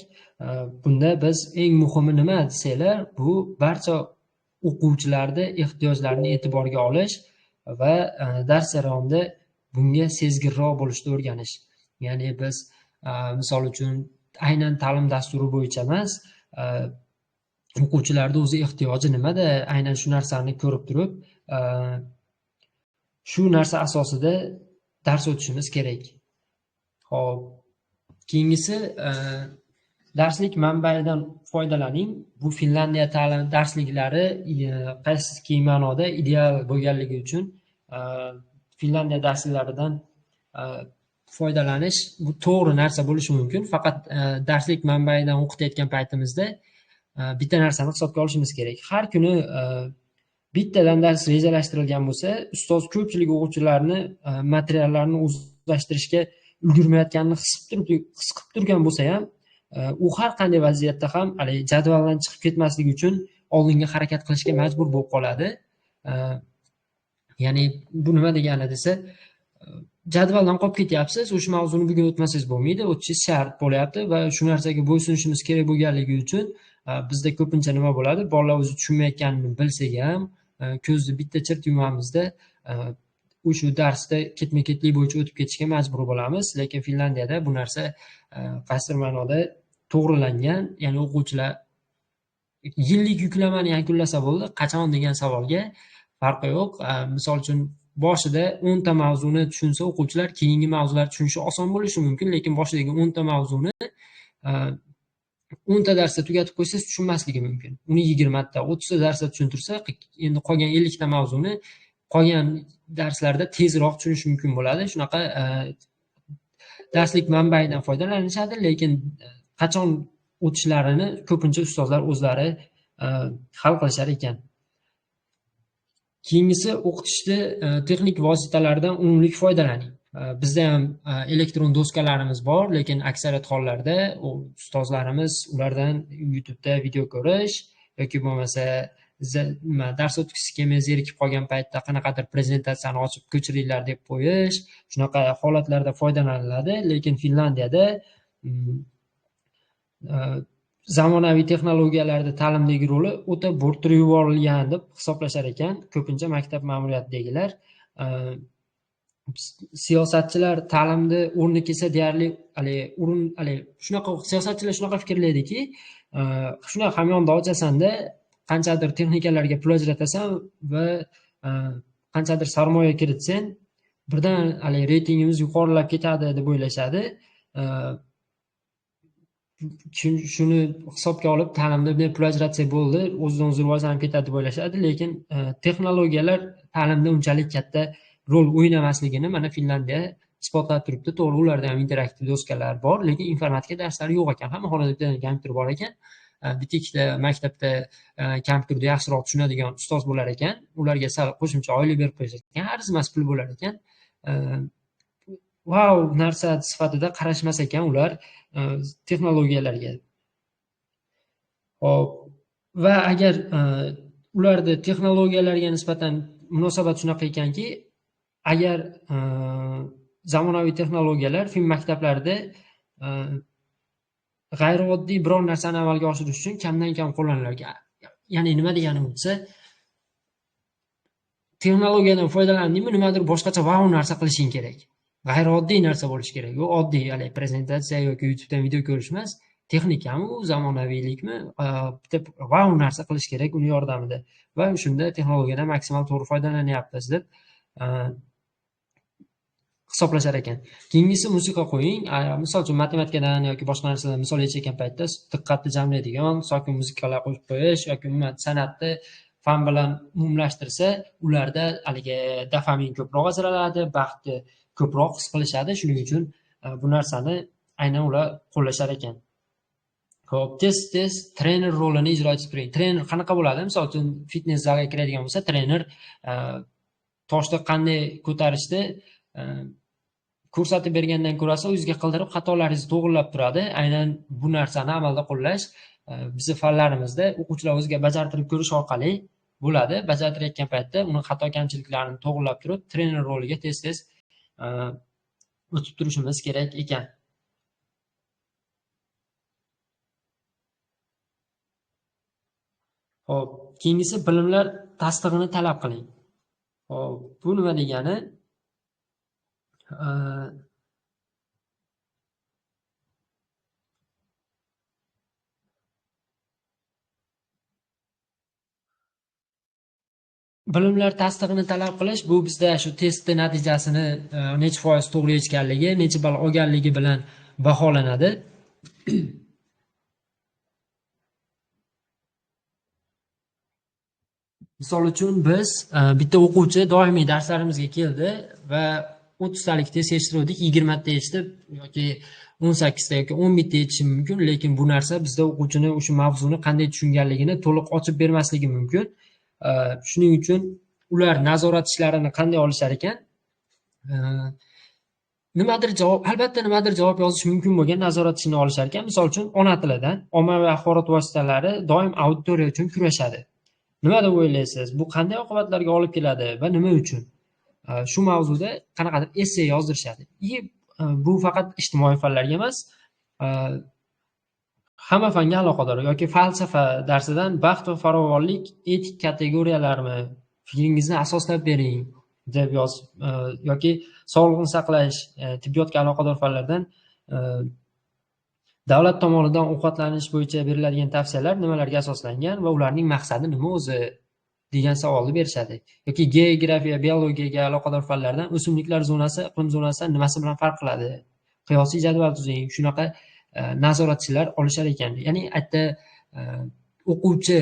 Bunda biz eng muhimi nima desanglar, bu barcha o'quvchilarning ehtiyojlarini e'tiborga olish va dars jarayonida bunga sezgirroq bo'lishni o'rganish. Ya'ni biz misol uchun aynan ta'lim dasturi bo'yicha emas, o'quvchilarning o'zi ehtiyoji nimada, aynan shu narsani ko'rib turib, shu narsa asosida dars o'tishimiz kerak. Xo'p, keyingisi darslik manbaidan foydalaning. Bu Finlandiya ta'lim darsliklari qaysi ma'noda ideal bo'lganligi uchun Finlandiya darsliklaridan foydalanish bu to'g'ri narsa bo'lishi mumkin. Faqat darslik manbaidan o'qitayotgan paytimizda bitta narsani hisobga olishimiz kerak. Har kuni bittadan dars rejalashtirilgan bo'lsa, ustoz ko'pchilik o'quvchilarni materiallarni o'zlashtirishga ulgurmayotganini his qilib turgan bo'lsa ham, u har qanday vaziyatda ham jadvaldan chiqib ketmasligi uchun oldinga harakat qilishga majbur bo'lib qoladi. Ya'ni bu nima degani desa, jadvaldan qolib ketyapsiz, o'sha mavzuni bugun o'tmasangiz bo'lmaydi, o'tishingiz shart bo'lyapti va shu narsaga bo'ysunishimiz kerak bo'lganligi uchun bizda ko'pincha nima bo'ladi? Bolalar o'zi tushunmayotganini bilsak ham, ko'zni bitta chirt yumamizda o'sha darsda ketma-ketlik bo'yicha o'tib ketishga majbur bo'lamiz. Lekin Finlandiyada bu narsa qaysidir ma'noda to'g'rilangan, ya'ni o'quvchilar yillik yuklamani yakunlasa bo'ldi, qachon degan savolga farqi yo'q. Misol uchun boshida 10 ta mavzuni tushunsa o'quvchilar, keyingi mavzular tushunishi oson bo'lishi mumkin, lekin boshidagi 10 ta mavzuni 10 ta darsda tugatib qo'ysangiz tushunmasligi mumkin. Uni 20 ta, 30 ta darsda tushuntirsa, endi qolgan 50 ta mavzuni qolgan darslarda tezroq tushunish mumkin bo'ladi. Shunaqa darslik manbaidan foydalanishadi, lekin qachon o'tishlarini ko'pincha ustozlar o'zlari hal qilishar ekan. Keyingisi, o'qitishda texnik vositalardan unumli foydalaning. Bizda ham elektron doskalarimiz bor, lekin aksariyat hollarda ustozlarimiz ulardan YouTube'da video ko'rish yoki bo'lmasa dars o'tkazishga kelmay zerikib qolgan paytda qanaqadir prezentatsiyani ochib ko'chiringlar deb qo'yish, shunaqa holatlarda foydalaniladi. Lekin Finlandiyada zamonaviy texnologiyalarda ta'limdagi roli o'ta bo'rttirib yuborilgan deb hisoblashar ekan ko'pincha maktab ma'muriyatidagilar. Siyosatchilar ta'limni o'rni kelsa deyarli shunaqa siyosatchilar shunaqa fikrlaydiki, shunaqa hamyonda ochasanda qanchadir texnikalarga pul ajratasan va qanchadir sarmoya kiritsang, birdan reytingimiz yuqorilab ketadi deb o'ylashadi. Shuni hisobga olib ta'limda pul ajratsak bo'ldi, o'zidan o'zi rivojlanib ketadi deb o'ylashadi, lekin texnologiyalar ta'limda unchalik katta rol o'ynamasligini mana Finlandiya isbotlab turibdi. To'g'ri, ularda ham interaktiv doskalar bor, lekin informatika darslari yo'q ekan. Hamma xonada kompyuter bor ekan. Bitta ikkita maktabda kompyuterni yaxshiroq tushunadigan ustoz bo'lar ekan. Ularga sal qo'shimcha oylik berib qo'yish ekan, arzimas pul bo'lar ekan. Wow narsa sifatida qarashmas ekan ular texnologiyalarga. Hop, va agar ularda texnologiyalarga nisbatan munosabat shunaqa ekanki, agar zamonaviy texnologiyalar film maktablarida g'ayrioddiy biror narsani amalga oshirish uchun kamdan kam qo'llanilar. Ya'ni nima deganim bo'lsa, texnologiyadan foydalandingmi, nimadir boshqacha wow narsa qilishing kerak. g'ayrioddiy narsa bo'lishi kerak. U oddiy hali prezentatsiya yoki YouTubedan video ko'rish emas, texnikami, u zamonaviylikmi, bitta vau narsa qilish kerak uni yordamida va shunda texnologiyadan maksimal to'g'ri foydalanyapmiz deb hisoblashar ekan. Keyingisi musiqa qo'ying. Misol uchun matematikadan yoki boshqa narsadan misol yechayotgan paytda diqqatni jamlaydigan sokin musiqalar qo'yib qo'yish yoki umuman san'atni fan bilan umumlashtirsa, ularda haligi dopamin ko'proq ajraladi, baxtni ko'proq his qilishadi. Shuning uchun bu narsani aynan ular qo'llashar ekan. Xo'p, tez trener rolini ijro etib turing. Trener qanaqa bo'ladi? Misol uchun fitnes zalga kiradigan bo'lsa, trener toshni qanday ko'tarishni ko'rsatib bergandan ko'rasa, o'ziga qildirib xatolaringizni to'g'rilab turadi. Aynan bu narsani amalda qo'llash bizning fanlarimizda o'quvchilar o'ziga bajartirib ko'rish orqali bo'ladi. Bajartirayotgan paytda uni xato kamchiliklarini to'g'rilab turib, trener roliga tez o'tib turishimiz kerak ekan. Xo'p, keyingisi bilimlar tasdig'ini talab qiling. Xo'p, bu nima degani? Bilimlar tasdig'ini talab qilish bu bizda shu testni natijasini necha foiz to'g'ri yechganligi, necha ball olganligi bilan baholanadi. Misol uchun biz bitta o'quvchi doimiy darslarimizga keldi va 30 talik test yechtirdik, 20 ta yechdi yoki 18 ta yoki 11 ta yechishi mumkin, lekin bu narsa bizda o'quvchini o'sha mavzuni qanday tushunganligini to'liq ochib bermasligi mumkin. Shuning uchun ular nazorat ishlarini qanday olishar ekan? Albatta nimadir javob yozish mumkin bo'lgan nazorat ishini olishar ekan. Misol uchun ona tilidan ommaviy axborot vositalari doim auditoriya uchun kurashadi. Nima deb o'ylaysiz? Bu qanday oqibatlarga olib keladi va nima uchun? Shu mavzuda qanaqadir essay yozdirishadi. Bu faqat ijtimoiy fanlarga emas, hamma fanga aloqador yoki falsafa darsidan baxt va farovonlik etik kategoriyalarmi, fikringizni asoslab bering deb yoki sog'liqni saqlash, tibbiyotga aloqador fanlardan davlat tomonidan ovqatlanish bo'yicha beriladigan tavsiyalar nimalarga asoslangan va ularning maqsadi nima o'zi degan savolni berishadi. Yoki geografiya, biologiyaga aloqador fanlardan o'simliklar zonasi, iqlim zonasidan nimasi bilan farq qiladi? Qiyosiy jadval tuzing. Shunaqa nazoratchilar olishar ekan. Ya'ni aytda o'quvchi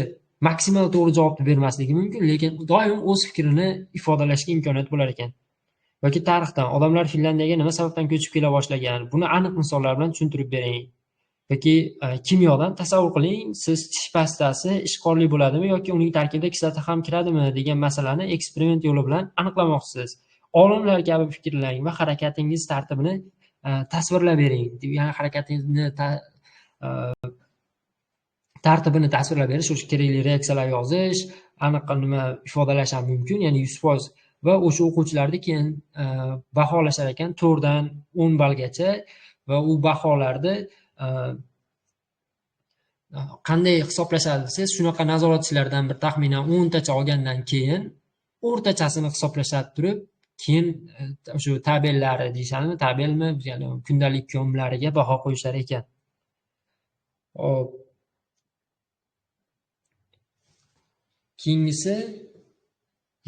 maksimal to'g'ri javobni bermasligi mumkin, lekin doim o'z fikrini ifodalashga imkoniyat bo'lar ekan. Yoki tarixdan odamlar Finlandiyaga nima sababdan ko'chib kela boshlagan? Buni aniq misollar bilan tushuntirib bering. Yoki kimyodan tasavvur qiling, siz tish pastasi ishqorli bo'ladimi yoki uning tarkibida kislota ham kiradimi degan masalani eksperiment yo'li bilan aniqlamoqchisiz. Olimlar kabi fikrlang va harakatingiz tartibini tasvirlab bering. Ya'ni harakatingizni tartibini tasvirlab berish, o'sha kerakli reaksiyalar yozish, aniq nima ifodalash ham mumkin, ya'ni 100% va o'sha o'quvchilarni keyin baholashar ekan 4 dan 10 ballgacha va u baholarni qanday hisoblashadi desangiz, shunaqa nazoratchilardan bir taxminan 10 tacha olgandan keyin o'rtachasini hisoblashab turib, keyin shu tabellari deyishadimi, tabelmi, ya'ni kundalik ko'mlariga baho qo'yishar ekan. Hop. Keyingisi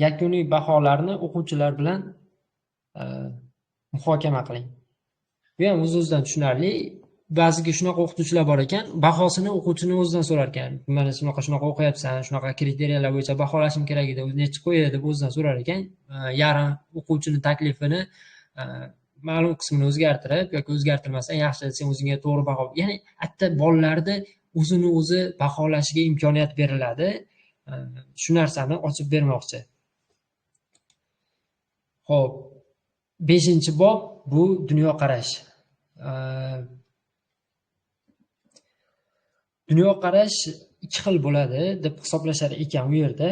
yakuniy baholarni o'quvchilar bilan muhokama qiling. Bu ham o'z-o'zidan tushunarli. Ba'ziga shunaqa o'qituvchilar bor ekan, bahosini o'quvchini o'zidan so'rar ekan. Mana shunaqa o'qiyapsan, shunaqa kriteriyalar bo'yicha baholashim kerak edi, necha qo'yadi deb o'zidan so'rar ekan. Yarim o'quvchini taklifini ma'lum qismini o'zgartirib yoki o'zgartirmasdan yaxshi, sen o'zingga to'g'ri baho. Ya'ni hatto bolalarda o'zini o'zi baholashiga imkoniyat beriladi. Shu narsani ochib bermoqchi. Xo'p, 5-bob bu dunyoqarash. Dunyoqarash ikki xil bo'ladi deb hisoblashar ekan u yerda.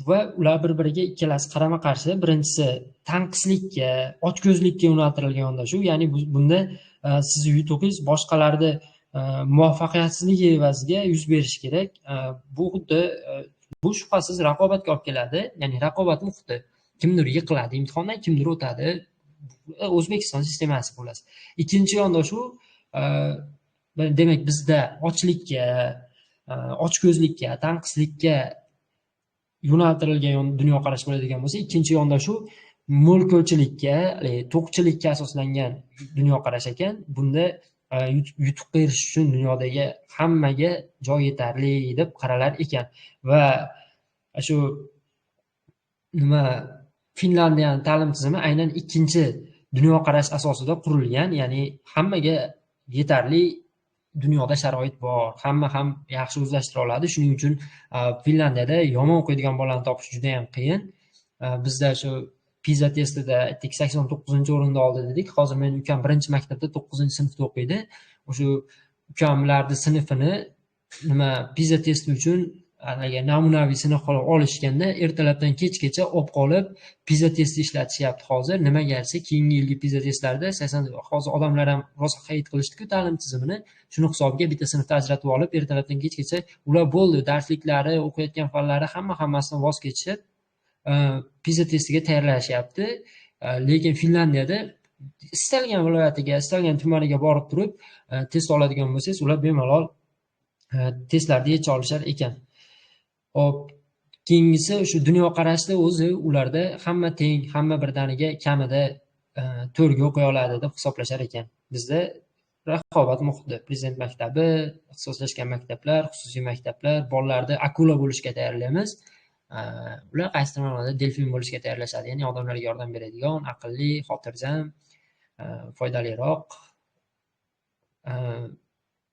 Va ular bir-biriga ikkalasi qarama-qarshi. Birinchisi tanqislikka, ochko'zlikka yo'naltirilgan yondashuv. Ya'ni bunda siz yutuqingiz boshqalarni muvaffaqiyatsizligi evaziga yuz berishi kerak. Bu xuddi bu shubhasiz raqobatga olib keladi, ya'ni raqobat muhiti. kimdir yiqiladi imtihondan, kimdir o'tadi. O'zbekiston sistemasi xullas. Ikkinchi yondashuv, demak bizda ochlikka, ochko'zlikka, tanqislikka yo'naltirilgan dunyoqarash bo'ladigan bo'lsa, ikkinchi yondashuv mo'l-ko'lchilikka, to'qchilikka asoslangan dunyoqarash ekan. Bunda yutuqqa erishish uchun dunyodagi hammaga joy yetarli deb qaralar ekan. Va shu Finlandiyaning ta'lim tizimi aynan ikkinchi dunyoqarash asosida qurilgan, ya'ni hammaga yetarli dunyoda sharoit bor, hamma ham yaxshi o'zlashtira oladi. Shuning uchun Finlandiyada yomon o'qiydigan bolani topish juda ham qiyin. Bizda shu PISA testida 89-o'rinda oldi dedik. Hozir men ukam birinchi maktabda 9-sinfda o'qiydi. O'sha ukamlarni sinfini PISA testi uchun namunaviy sinf olishganda ertalabdan kechgacha olib qolib PISA testi ishlatishyapti hozir. Nimaga desa, keyingi yilgi PISA testlarida hozir odamlar ham rosa xarid qilishdi-ku ta'lim tizimini. Shuni hisobiga bitta sinfda ajratib olib, ertalabdan kechgacha ular bo'ldi, darsliklari, o'qiyotgan fanlari hammasidan voz kechishib, PISA testiga tayyorlashyapti. Lekin Finlandiyada istalgan viloyatiga, istalgan tumaniga borib turib test oladigan bo'lsangiz, ular bemalol testlarni yecha olishar ekan. Hop, keyingisi shu dunyoqarashda o'zi ularda hamma teng, hamma birdaniga kamida 4 ga o'qiy oladi deb hisoblashar ekan. Bizda raqobat muhiti, prezident maktabi, ixtisoslashgan maktablar, xususiy maktablar, bolalarni akula bo'lishga tayyorlaymiz. Ular qaysidir ma'noda delfin bo'lishga tayyorlashadi, ya'ni odamlarga yordam beradigan, aqlli, xotirjam, foydaliroq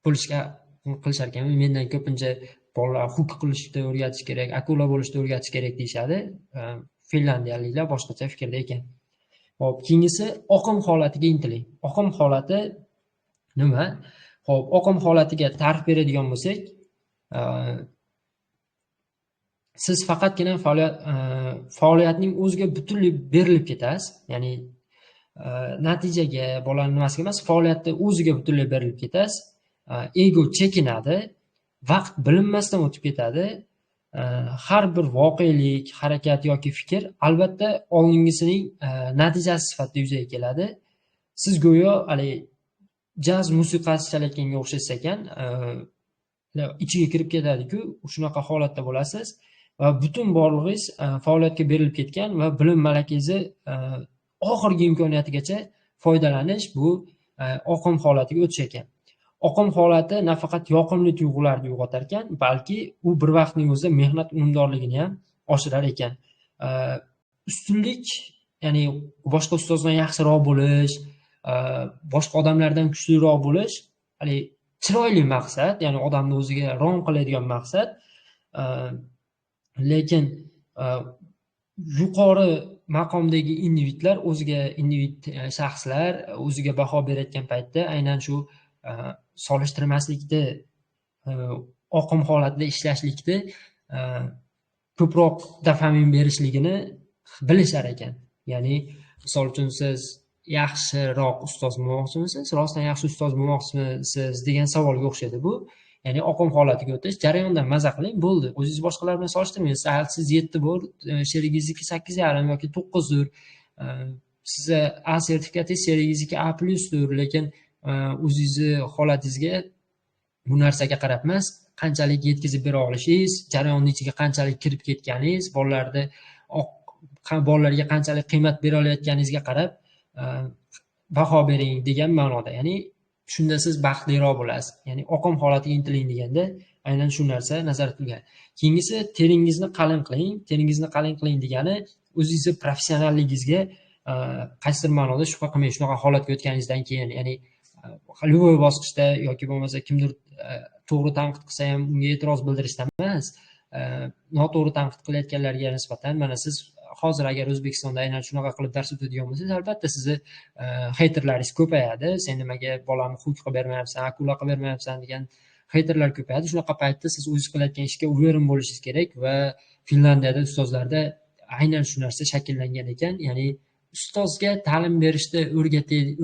bo'lishga qilishar ekan. Mendan ko'pincha bolalar huk qilishni o'rgatish kerak, akula bo'lishni o'rgatish kerak deyishadi. Finlandiyaliklar boshqacha fikrda ekan. Hop, keyingisi oqim holatiga intiling. Oqim holati nima? Hop, oqim holatiga ta'rif beradigan bo'lsak, siz faqatgina faoliyatning o'ziga butunlay berilib ketasiz. Ya'ni natijaga, bolaning nimasiga emas, faoliyatda o'ziga butunlay berilib ketasiz. Ego chekinadi, vaqt bilinmasdan o'tib ketadi. Har bir voqelik, harakat yoki fikr albatta oldingisining natijasi sifatida yuzaga keladi. Siz go'yo jaz musiqasi chalayotganga o'xshaysiz ekan, ichiga kirib ketadi-ku, shunaqa holatda bo'lasiz va butun borlig'ingiz faoliyatga berilib ketgan va bilim malakangizni oxirgi imkoniyatigacha foydalanish bu oqim holatiga o'tish ekan. Oqim holati nafaqat yoqimli tuyg'ularni uyg'otar ekan, balki u bir vaqtning o'zida mehnat unumdorligini ham oshirar ekan. Ustunlik, ya'ni boshqa ustozdan yaxshiroq bo'lish, boshqa odamlardan kuchliroq bo'lish, chiroyli maqsad, ya'ni odamni o'ziga rom qiladigan maqsad. Lekin yuqori maqomdagi individlar, individ shaxslar o'ziga baho berayotgan paytda aynan shu solishtirmaslikni, oqim holatida ishlashlikni ko'proq dopamin berishligini bilishar ekan. Ya'ni misol uchun siz yaxshiroq ustoz bo'lmoqchimisiz, rostdan yaxshi ustoz bo'lmoqchimisiz degan savolga o'xshaydi bu. Ya'ni oqim holatiga o'tish, jarayondan maza qiling, bo'ldi. O'zingiz boshqalar bilan solishtirmang. Siz 7 bor, sherigingizniki 8,5 yoki 9 dur. Sizga A sertifikatingiz, sherigingizniki A+dur, lekin o'zingizni holatingizga bu narsaga qarab emas, qanchalik yetkazib bera olishingiz, jarayonning ichiga qanchalik kirib ketganingiz, bolalarga qanchalik qiymat bera olayotganingizga qarab baho bering degan ma'noda. Ya'ni shunda siz baxtliroq bo'lasiz. Ya'ni oqim holatiga intiling deganda aynan shu narsa nazarda tutilgan. Keyingisi teringizni qalin qiling. Teringizni qalin qiling degani o'zingizni professionalligingizga qaysidir ma'noda shubha qilmang. Shunaqa holatga o'tganingizdan keyin, ya'ni любой bosqichda yoki bo'lmasa kimdir to'g'ri tanqid qilsa ham unga e'tiroz bildirishdan emas, noto'g'ri tanqid qilayotganlarga nisbatan mana siz hozir agar O'zbekistonda aynan shunaqa qilib dars o'tadigan bo'lsangiz, albatta sizni heyterlaringiz ko'payadi. Sen nimaga bolamni huk qilib bermayapsan, akula qilib bermayapsan degan heyterlar ko'payadi. Shunaqa paytda siz o'zingiz qilayotgan ishga uverin bo'lishingiz kerak va Finlandiyada ustozlarda aynan shu narsa shakllangan ekan. Ya'ni ustozga ta'lim berishni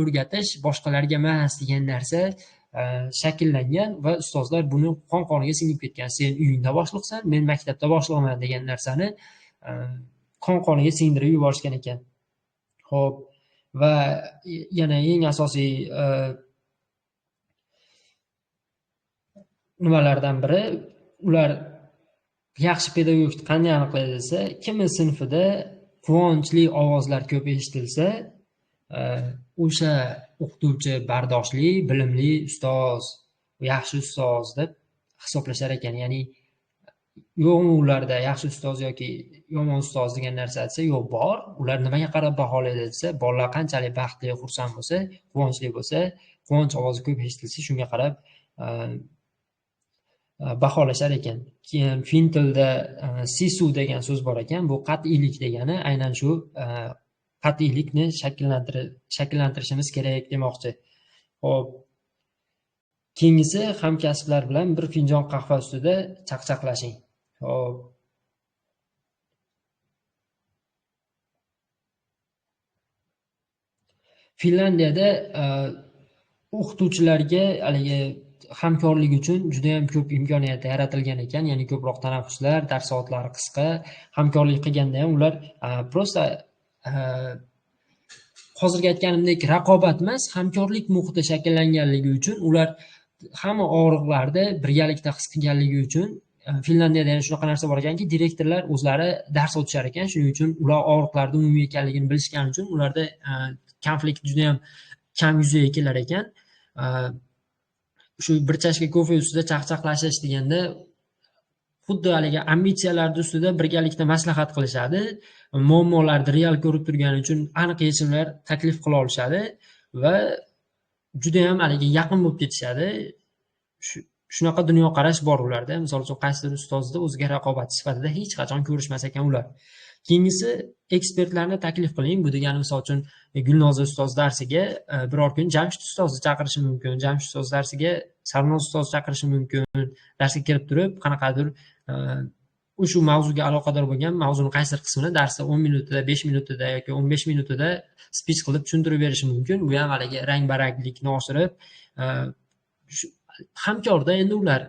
o'rgatish boshqalarga emas degan narsa shakllangan va ustozlar buni qon-qoniga singib ketgan. Sen uyingda boshliqsan, men maktabda boshliqman degan narsani qoniga singdirib yuborishgan ekan. Xo'p, va yana eng asosiy nimalardan biri, ular yaxshi pedagogikni qanday aniqlaydi desa, kimni sinfida quvonchli ovozlar ko'p eshitilsa, o'sha o'qituvchi bardoshli, bilimli ustoz, yaxshi ustoz deb hisoblashar ekan. Ya'ni yo'qmi ularda yaxshi ustoz yoki yomon ustoz degan narsa desa, yo'q, bor. Ular nimaga qarab baholaydi desa, bolalar qanchalik baxtli, xursand bo'lsa, quvonchli bo'lsa, quvonch ovozi ko'p eshitilsa, shunga qarab baholashar ekan. Keyin fin tilida sisu degan so'z bor ekan. Bu qat'iylik degani, aynan shu qat'iylikni shakllantirishimiz kerak demoqchi. Xo'p, keyingisi, hamkasblar bilan bir finjon qahva ustida chaqchaqlashing. Xo'p, Finlandiyada o'qituvchilarga haligi hamkorlik uchun juda ham ko'p imkoniyat yaratilgan ekan. Ya'ni ko'proq tanaffuslar, dars soatlari qisqa. Hamkorlik qilganda ham ular prosta hozirgi aytganimdek raqobat emas, hamkorlik muhiti shakllanganligi uchun ular hamma og'riqlarni birgalikda his qilganligi uchun Finlandiyada yana shunaqa narsa bor ekanki, direktorlar o'zlari dars o'tishar ekan. Shuning uchun ular og'riqlarni umumiy ekanligini bilishgani uchun ularda konflikt juda ham kam yuzaga kelar ekan. Shu bir chashka kofe ustida chaqchaqlashish deganda xuddi haligi ambitsiyalar ustida birgalikda maslahat qilishadi, muammolarni real ko'rib turgani uchun aniq yechimlar taklif qila olishadi va juda ham haligi yaqin bo'lib ketishadi. Shunaqa dunyoqarash bor ularda. Misol uchun qaysidir ustozni o'ziga raqobatchi sifatida hech qachon ko'rishmas ekan ular. Keyingisi, ekspertlarni taklif qiling. Bu degani misol uchun Gulnoza ustoz darsiga biror kun Jamshid ustozni chaqirishi mumkin. Jamshid ustoz darsiga Sarnoz ustoz chaqirishi mumkin. Darsga kirib turib, qanaqadir o'sha mavzuga aloqador bo'lgan mavzuning qaysidir qismini darsda 10 minutida, 5 minutida yoki 15 minutida speech qilib tushuntirib berishi mumkin. Bu ham haligi rang-baranglikni oshirib, hamkorda endi ular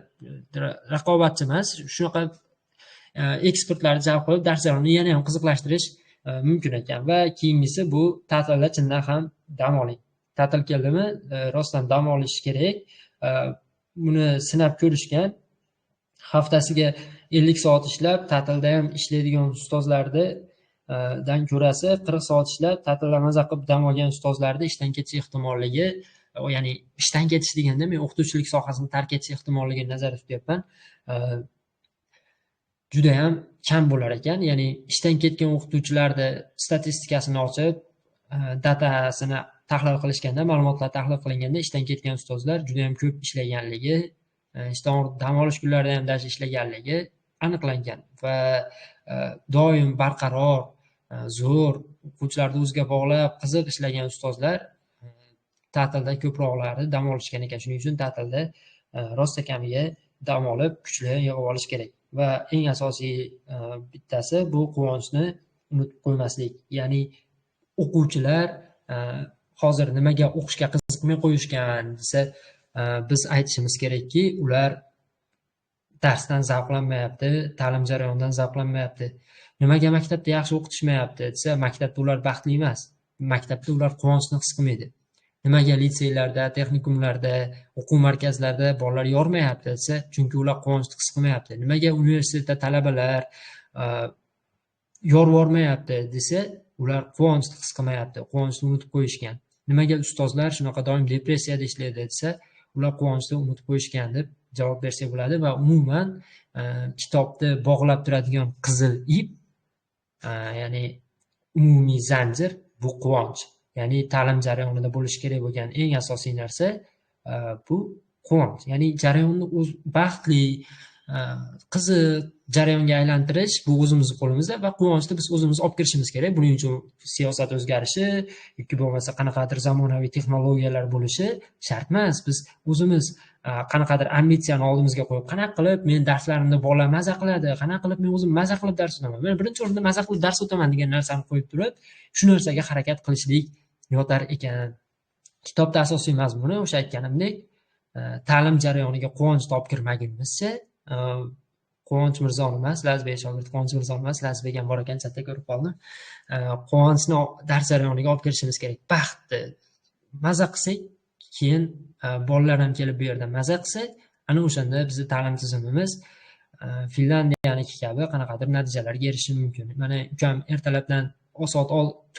raqobatchi emas, shunaqa ekspertlarni jalb qilib dars jarayonini yana ham qiziqlashtirish mumkin ekan. Va keyingisi, bu ta'tilda chindan ham dam oling. Ta'til keldimi, rostdan dam olish kerak. Buni sinab ko'rishgan. Haftasiga 50 soat ishlab, ta'tilda ham ishlaydigan ustozlarni dan ko'rasi 40 soat ishlab, ta'tilda maza qilib dam olgan ustozlarni ishdan ketish ehtimoligi, ya'ni ishdan ketish deganda men o'qituvchilik sohasini tark etish ehtimolligini nazarda tutyapman. Juda ham kam bo'lar ekan. Ya'ni ishdan ketgan o'qituvchilarni statistikasini ochib, datasini tahlil qilishganda, ma'lumotlar tahlil qilinganda ishdan ketgan ustozlar juda ham ko'p ishlaganligi, ishdan dam olish kunlarida ham dash ishlaganligi aniqlangan va doim barqaror, zo'r, o'quvchilarni o'ziga bog'lab, qiziq ishlagan ustozlar ta'tilda ko'proqlari dam olishgan ekan. Shuning uchun ta'tilda rosta kamiga dam olib, kuchli yig'ib olish kerak. Va eng asosiy bittasi bu quvonchni unutib qo'ymaslik. Ya'ni o'quvchilar hozir nimaga o'qishga qiziqmay qo'yishgan desa, biz aytishimiz kerakki, ular darsdan zavqlanmayapti, ta'lim jarayonidan zavqlanmayapti. Nimaga maktabda yaxshi o'qitishmayapti desa, maktabda ular baxtli emas. Maktabda ular quvonchni his qilmaydi. Nimaga litseylarda, texnikumlarda, o'quv markazlarida bolalar yormayapti desa, chunki ular quvonchni his qilmayapti. Nimaga universitetda talabalar yorvormayapti desa, ular quvonchni his qilmayapti, quvonchni unutib qo'yishgan. Nimaga ustozlar shunaqa doim depressiyada ishlaydi desa, ular quvonchni unutib qo'yishgan deb javob bersak bo'ladi. Va umuman kitobni bog'lab turadigan qizil ip, ya'ni umumiy zanjir, bu quvonch. Ya'ni ta'lim jarayonida bo'lishi kerak bo'lgan eng asosiy narsa bu quvonch. Ya'ni jarayonni baxtli, qiziq jarayonga aylantirish bu o'zimizning qo'limizda va quvonchni biz o'zimiz olib kirishimiz kerak. Buning uchun siyosat o'zgarishi yoki bo'lmasa qanaqadir zamonaviy texnologiyalar bo'lishi shart emas. Biz o'zimiz qanaqadir ambitsiyani oldimizga qo'yib, qanaqa qilib men darslarimda bolalar maza qiladi, qanaqa qilib men o'zim maza qilib dars o'taman. Men birinchi o'rinda maza qilib dars o'taman degan narsani qo'yib turib, shu narsaga harakat qilishlik yotar ekan. Kitobda asosiy mazmuni o'sha aytganimdek, ta'lim jarayoniga quvonchni olib kirmagunimizcha Quvonch Mirzoni emas, Lazbek shogird Quvonch Mirzoni emas, Lazbek ham bor ekan, chatda ko'rib qoldim. Quvonchni dars jarayoniga olib kirishimiz kerak. Baxtni maza qilsak, keyin bolalar ham kelib bu yerda maza qilsa, ana o'shanda bizni ta'lim tizimimiz Finlandiyaniki kabi qanaqadir natijalarga erishishi mumkin. Mana ukam ertalabdan soat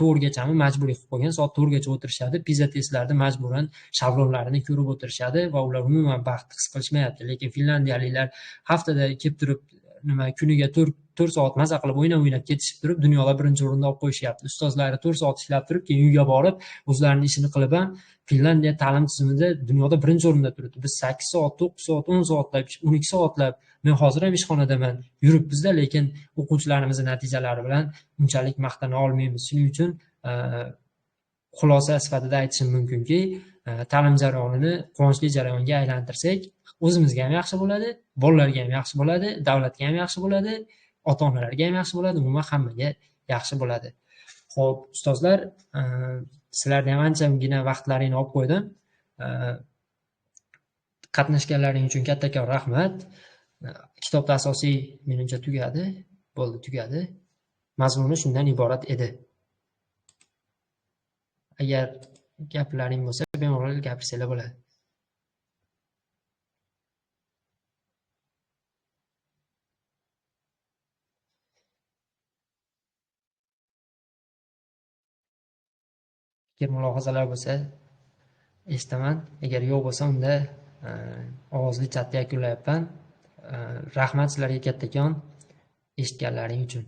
4gacha majburiy qilib qo'ygan, soat 4gacha o'tirishadi. PISA testlarida majburan shablonlarini ko'rib o'tirishadi va ular umuman baxt his qilishmayapti. Lekin finlandiyaliklar haftada kelib turib, kuniga 4 soat maza qilib o'ynab ketishib turib, dunyoda birinchi o'rinda olib qo'yishyapti. Ustozlari 4 soat ishlab turib, keyin uyga borib, o'zlarining ishini qilib ham Finlandiya ta'lim tizimida dunyoda birinchi o'rinda turibdi. Biz 8 soat, 9 soat, 10 soatlab, 12 soatlab, men hozir ham ishxonadaman, yuribmizda, lekin o'quvchilarimizning natijalari bilan unchalik maqtana olmaymiz. Shuning uchun xulosa sifatida aytishim mumkinki, ta'lim jarayonini quvonchli jarayonga aylantirsak, o'zimizga ham yaxshi bo'ladi, bolalarga ham yaxshi bo'ladi, davlatga ham yaxshi bo'ladi, ota-onalarga ham yaxshi bo'ladi, umuman hammaga yaxshi bo'ladi. Xo'p, ustozlar, sizlarga ham anchagina vaqtlaringni olib qo'ydim. Qatnashganlaring uchun kattakon rahmat. Kitobda asosiy menimcha tugadi. Bo'ldi, tugadi. Mazmuni shundan iborat edi. Agar gaplaring bo'lsa, bemalol gapirsanglar bo'ladi. Fikr mulohazalar bo'lsa, eshitaman. Agar yo'q bo'lsa, unda ovozli chatda yakunlayapman. Rahmat sizlarga kattakon eshitganlaring uchun.